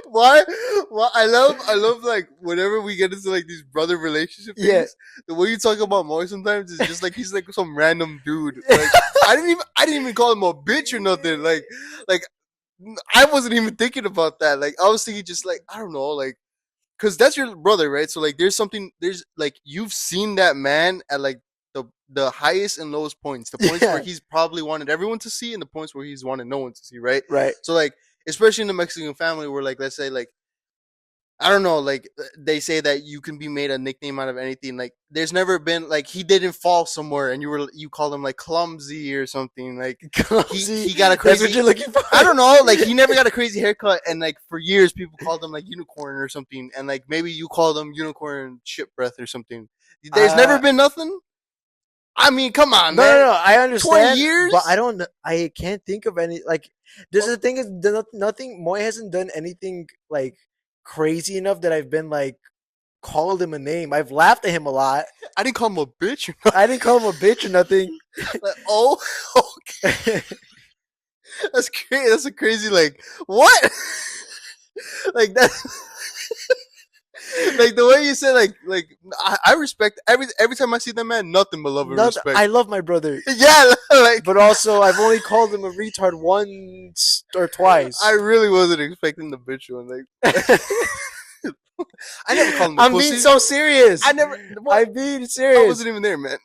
Why? Well, I love like whenever we get into like these brother relationship things.
Yeah.
The way you talk about Moy sometimes is just like he's like some random dude. Like I didn't even call him a bitch or nothing. Like I wasn't even thinking about that. Like I was thinking just like I don't know, like because that's your brother, right? So like there's like you've seen that man at like the highest and lowest points, the points
Yeah.
where he's probably wanted everyone to see, and the points where he's wanted no one to see, right?
Right.
So like especially in the Mexican family, where like let's say like I don't know, like they say that you can be made a nickname out of anything. Like there's never been like he didn't fall somewhere and you called him like clumsy or something. Like he got a
That's
crazy.
what you're looking for.
I don't know, like he never got a crazy haircut, and like for years people called him like unicorn or something, and like maybe you called him unicorn shit breath or something. There's never been nothing. I mean, come on, man.
No. I understand.
20 years?
But I don't. I can't think of any. Like, this is the thing is nothing. Moy hasn't done anything like crazy enough that I've been like called him a name. I've laughed at him a lot.
I didn't call him a bitch.
I didn't call him a bitch or nothing.
Like, oh, okay. That's crazy. That's a crazy like what? Like that. Like the way you said, like I respect every time I see that man, nothing but love and respect.
I love my brother,
Yeah, like
but also I've only called him a retard once or twice.
I really wasn't expecting the bitch one. Like I never called him a
I'm
pussy.
being so serious.
I never. What?
I'm being
I
serious.
wasn't even there, man.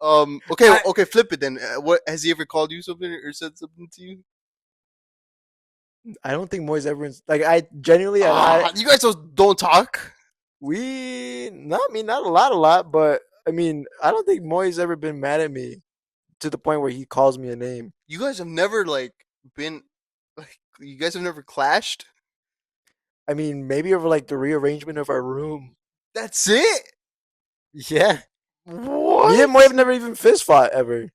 Okay, flip it then. What has he ever called you something or said something to you?
I don't think Moy's ever like I genuinely
You guys don't talk.
not a lot, but I mean I don't think Moy's ever been mad at me to the point where he calls me a name.
You guys have never like been like you guys have never clashed.
I mean maybe over like the rearrangement of our room.
That's it.
Yeah,
What?
me and Moy have never even fist fought ever.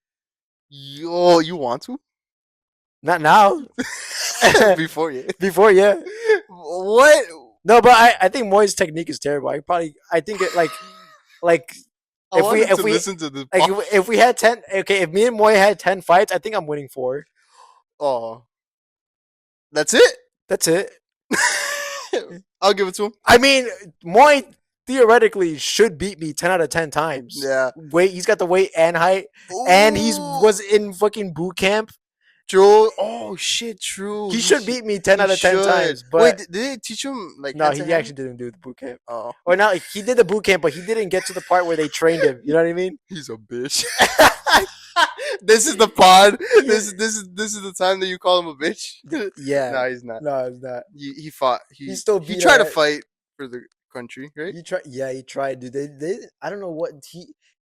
Yo, you want to?
Not now.
Before you.
Before, yeah.
What?
No, but I think Moy's technique is terrible. I think it like
I
if
want
we
him
if
to
we
listen to this.
like if we had 10, okay, if me and Moy had 10 fights, I think I'm winning 4.
Oh, that's it.
That's it.
I'll give it to him.
I mean, Moy theoretically should beat me 10 out of 10 times.
Yeah.
Weight, he's got the weight and height, and he was in fucking boot camp.
True. Oh shit, true.
He should beat me 10
he
out of 10
should.
times. But
Wait, did they teach him like?
no,
hand
he
to hand?
actually didn't do the boot camp.
Oh,
Or not, like, he did the boot camp, but he didn't get to the part where they trained him. You know what I mean?
he's a bitch. This is the pod.
Yeah.
This is the time that you call him a bitch.
Yeah.
No, he's not.
No, it's not.
He fought.
He
He
still
he
beat our
tried to
head.
fight for the country, right?
He tried. Yeah, he tried, dude. They. I don't know what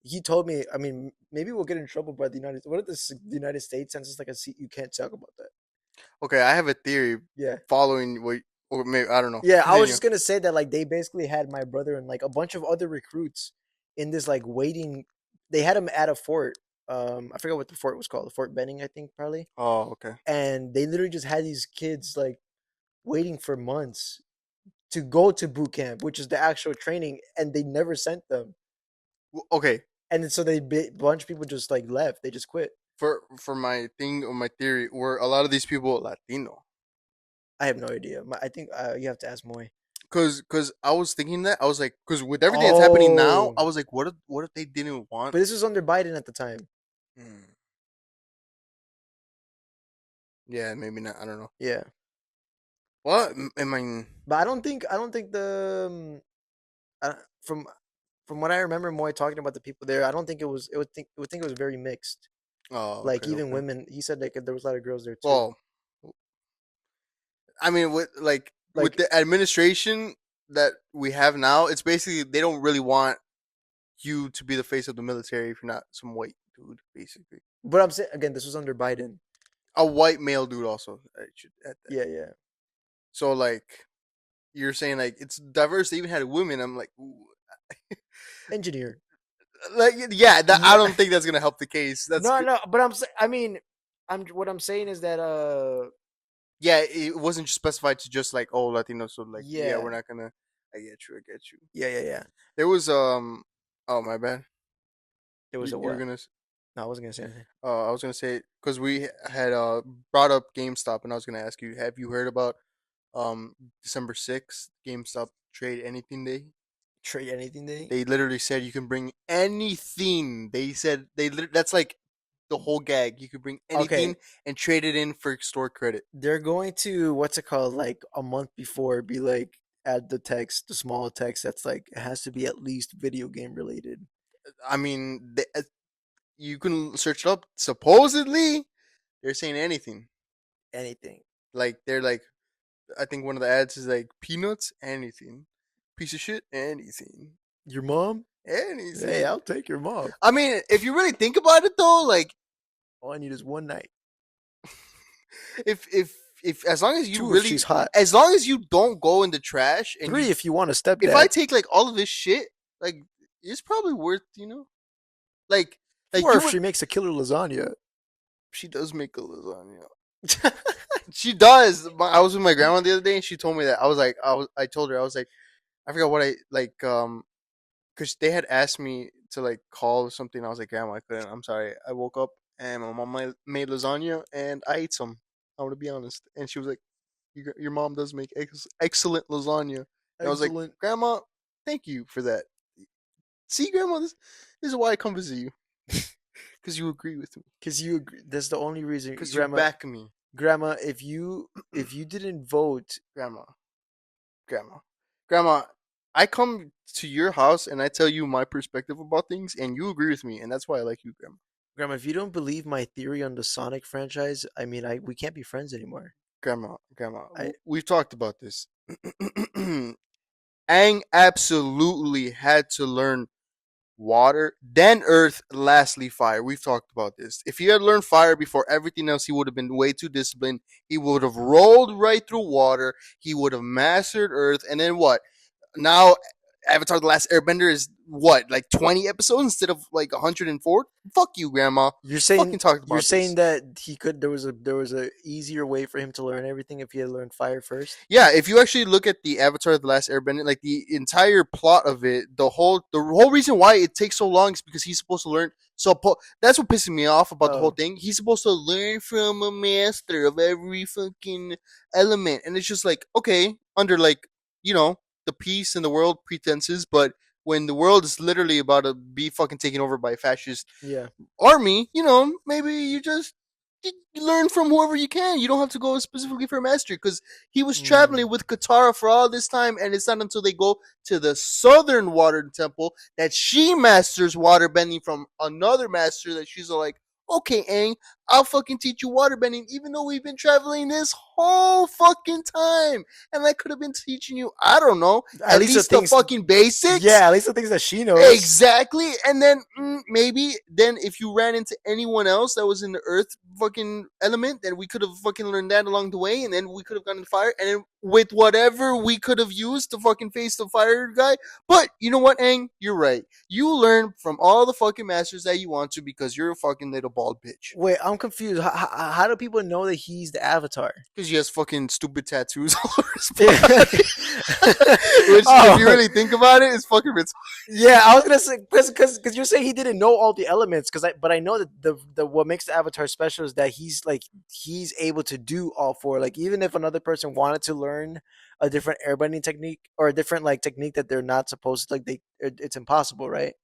he told me. I mean, maybe we'll get in trouble by the United. What if the United States sends us like a seat? You can't talk about that.
Okay, I have a theory
Yeah.
following what, or maybe I don't know.
Yeah, I was
Continue.
just gonna say that like they basically had my brother and like a bunch of other recruits in this like waiting. They had him at a fort. I forgot what the fort was called. Fort Benning, I think, probably.
Oh, okay.
And they literally just had these kids like waiting for months to go to boot camp, which is the actual training, and they never sent them.
Okay.
And then so they bunch of people just like left. They just quit.
For my thing or my theory, were a lot of these people Latino?
I have no idea. I think you have to ask Moy.
Cause I was thinking that I was like, cause with everything that's happening now,
Oh,
I was like, what if they didn't want?
but this was under Biden at the time.
Hmm. Yeah, maybe not. I don't know.
Yeah,
What am I?
but I don't think the from what I remember Moy talking about the people there, I don't think it was. It would think it was very mixed.
Oh,
Like
okay,
even
okay.
women, he said like there was a lot of girls there too.
Well, I mean, with
Like,
the administration that we have now, it's basically they don't really want you to be the face of the military if you're not some white dude, basically.
but I'm saying again, this was under Biden.
A white male dude also. I should add that.
Yeah, yeah.
So like you're saying like it's diverse. They even had women. I'm like, ooh.
Engineer.
Like yeah, I
Yeah.
don't think that's gonna help the case. That's
No, no, but I mean, what I'm saying is that
yeah. It wasn't just specified to just like oh Latino. So like yeah, we're
yeah,
not gonna. I get you. I get you.
yeah, yeah, yeah.
There was oh my bad.
There was a
You're
what?
gonna
No, I wasn't gonna say anything.
I was gonna say because we had brought up GameStop, and I was gonna ask you, have you heard about December 6th GameStop Trade Anything Day?
Trade anything day.
They literally said you can bring anything. They said that's like the whole gag. You could bring anything
Okay,
and trade it in for store credit.
they're going to what's it called? Like a month before, be like add the text, the small text that's like it has to be at least video game related.
I mean, you can search it up. Supposedly, they're saying anything.
Anything.
Like they're like, I think one of the ads is like peanuts, anything, piece of shit, anything,
Your mom? Hey,
anything.
I'll take your mom.
I mean, if you really think about it though, like
All I need is one night.
if as long as you
Two if
really
she's hot.
as long as you don't go in the trash and
Three
you
if you want a
if I
stepdad.
take like all of this shit, like it's probably worth, like
Four
you
if
would
she makes a killer lasagna.
she does make a lasagna. She does. I was with my grandma the other day and she told me that. I told her I was like I forgot what I like cuz they had asked me to like call or something. I was like, "Grandma, I couldn't. I'm sorry. I woke up and my mom made lasagna and I ate some. I want to be honest." And she was like, your mom does make excellent lasagna. And I was like,
Excellent.
Grandma, thank you for that. See, Grandma, this is why I come visit you. Because you agree with me.
Because you agree. That's the only reason,
Because you
Grandma.
back me.
Grandma, if you didn't vote,
Grandma, Grandma, Grandma, I come to your house and I tell you my perspective about things and you agree with me. And that's why I like you, Grandma.
Grandma, if you don't believe my theory on the Sonic franchise, I mean, we can't be friends anymore.
Grandma,
I
we've talked about this. Aang absolutely had to learn water, then earth, lastly fire. We've talked about this. If he had learned fire before everything else, he would have been way too disciplined. He would have rolled right through water. He would have mastered earth. And then what? Now Avatar: The Last Airbender is what, like 20 episodes instead of like 104? Fuck you, Grandma.
you're
Fucking
saying
talked
you're
about this.
saying that he could there was a easier way for him to learn everything if he had learned fire first.
Yeah, if you actually look at the Avatar: The Last Airbender, like the entire plot of it, the whole reason why it takes so long is because he's supposed to learn. That's what pisses me off about the whole
Oh,
thing. He's supposed to learn from a master of every fucking element, and it's just like okay, under like the peace in the world pretenses, but when the world is literally about to be fucking taken over by fascist
yeah.
army, maybe you learn from whoever you can. You don't have to go specifically for a master because he was
Mm,
traveling with Katara for all this time, and it's not until they go to the southern water temple that she masters water bending from another master that she's like, Okay, Aang, I'll fucking teach you waterbending, even though we've been traveling this whole fucking time. And I could have been teaching you, I don't know,
At
at
least the
least the
things,
fucking basics.
yeah, at least the things that she knows.
Exactly. And then maybe then if you ran into anyone else that was in the earth fucking element, then we could have fucking learned that along the way, and then we could have gotten fire, and then with whatever we could have used to fucking face the fire guy. But you know what, Aang? You're right. You learn from all the fucking masters that you want to because you're a fucking little bald bitch.
Wait, I'm confused. How do people know that he's the Avatar?
Because he has fucking stupid tattoos all over his body. Which, if you
Oh,
really think about it, is fucking retarded.
yeah, I was gonna say because you're saying he didn't know all the elements. But I know that the what makes the Avatar special is that he's able to do all four. Like even if another person wanted to learn a different airbending technique or a different like technique that they're not supposed to, like it's impossible, right?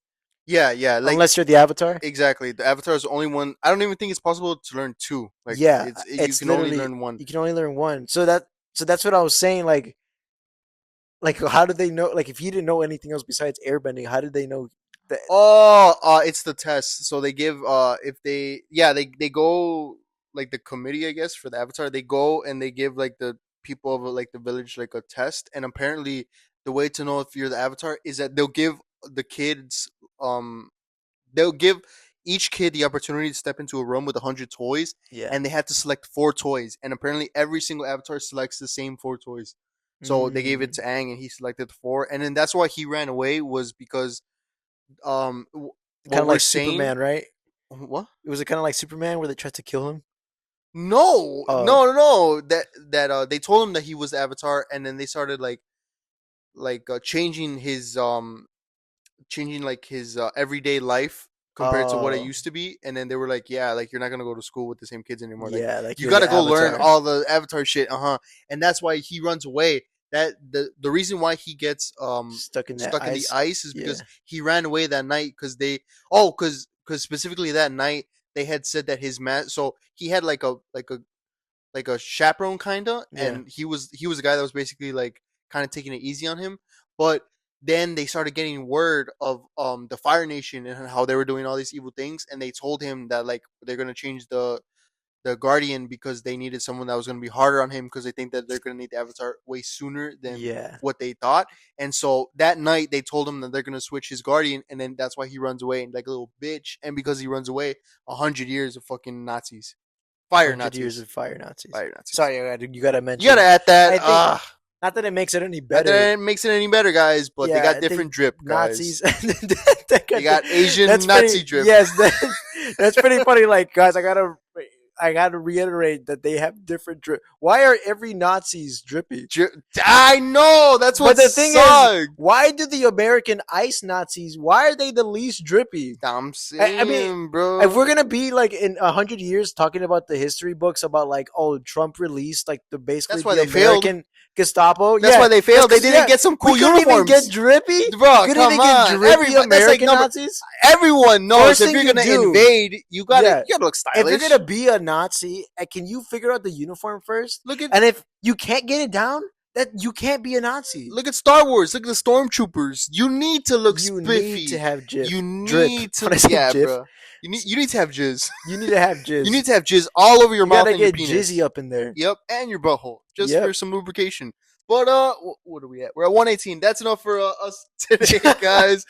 Yeah, yeah. Like
Unless you're the Avatar.
exactly. The Avatar is the only one. I don't even think it's possible to learn two. Like
Yeah,
you
it's
can only
literally
learn one.
you can only learn one. So that's what I was saying. Like how did they know? Like if he didn't know anything else besides airbending, how did they know that?
Oh, it's the test. So they give if they they go like the committee I guess for the Avatar. They go and they give like the people of like the village like a test, and apparently the way to know if you're the Avatar is that they'll give the kids um they'll give each kid the opportunity to step into a room with 100 toys,
Yeah.
and they had to select 4 toys, and apparently every single Avatar selects the same 4 toys. So they gave it
Mm.
to Aang, and he selected 4, and then that's why he ran away was because
Kind
what
of
we're
like
saying.
Superman, right?
What?
Was it kind of like Superman where they tried to kill him?
No,
Oh,
no, no, no. That they told him that he was the Avatar, and then they started changing his everyday life compared to what it
oh,
used to be. And then they were like, yeah, like you're not gonna go to school with the same kids anymore. Like
yeah, like
you
you're
got to
the
go learn
Avatar.
all the Avatar shit. And that's why he runs away. That the reason why he gets
Stuck in that
stuck in the
ice.
ice is
Yeah,
because he ran away that night because because specifically that night they had said that his man, so he had like a chaperone kinda,
yeah,
and he was a guy that was basically like kind of taking it easy on him. But then they started getting word of the Fire Nation and how they were doing all these evil things, and they told him that like they're gonna change the Guardian because they needed someone that was gonna be harder on him because they think that they're gonna need the Avatar way sooner than
yeah.
what they thought. And so that night they told him that they're gonna switch his Guardian, and then that's why he runs away and like a little bitch. And because he runs away, 100 years of fucking Nazis, fire
100 years
Nazis,
of fire Nazis.
fire Nazis.
Sorry, you gotta
You gotta
mention.
add that.
I think not that it makes it any
Not
better.
that it makes it any better, guys, but they
Yeah,
got
I think
different drip, guys.
Nazis. That
They got Asian
that's pretty.
Nazi drip.
Yes, that's pretty funny. Like, guys, I gotta reiterate that they have different drip. Why are every Nazis drippy?
I know that's
But
what
the thing is,
sucks.
why do the American ice Nazis? Why are they the least drippy?
I'm
I mean,
saying, bro.
if we're gonna be like in 100 years talking about the history books about like, oh, Trump released like basically
That's why
the
they failed.
American Gestapo.
That's
Yeah,
why they
that's
failed. They
'cause,
didn't
yeah,
get some
we
cool
couldn't even get
uniforms,
drippy.
bro.
Couldn't
Come
even get
on,
drippy
everybody. That's like
American
number.
Nazis.
Everyone knows
First
if
thing
you're
you
gonna
do,
invade, you gotta
yeah,
you gotta look
if you're
stylish.
gonna be a Nazi, can you figure out the uniform first?
Look at
And if you can't get it down, that you can't be a Nazi.
look at Star Wars. Look at the stormtroopers. You need to look
You need to
spiffy.
have
You
drip.
need
When
to,
I say
yeah,
jif,
bro. You need to have jizz.
you need to have
You
jizz.
need to have jizz all over your
You
mouth
gotta
and your
get
penis.
jizzy up in there.
Yep, and your butthole, just for
Yep.
some lubrication. But what are we at? We're at 118. That's enough for us today, guys.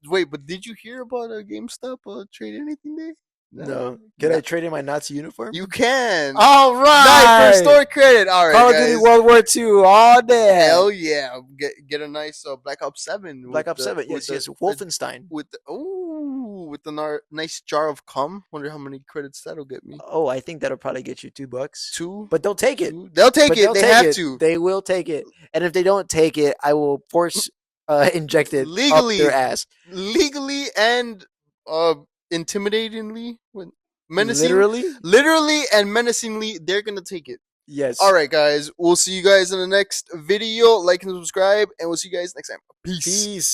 Wait, but did you hear about GameStop trade anything day?
No. Can
No.
I trade in my Nazi uniform?
You can.
All
Nice for
right.
store credit. All right,
Call of
guys.
Duty World War II all day.
Hell yeah! Get a nice Black Ops 7
Black
with
Ops 7. Yes, yes. Wolfenstein.
with the nice jar of cum. Wonder how many credits that'll get me.
Oh, I think that'll probably get you $2.
Two.
But they'll take it.
They'll take
But
it.
they'll
They
take
have
it.
to
They will take it. And if they don't take it, I will force inject it up
legally,
their ass.
legally and intimidatingly,
Literally?
literally and menacingly. They're gonna take it.
Yes.
All right, guys. We'll see you guys in the next video. Like and subscribe, and we'll see you guys next time. Peace.
Peace.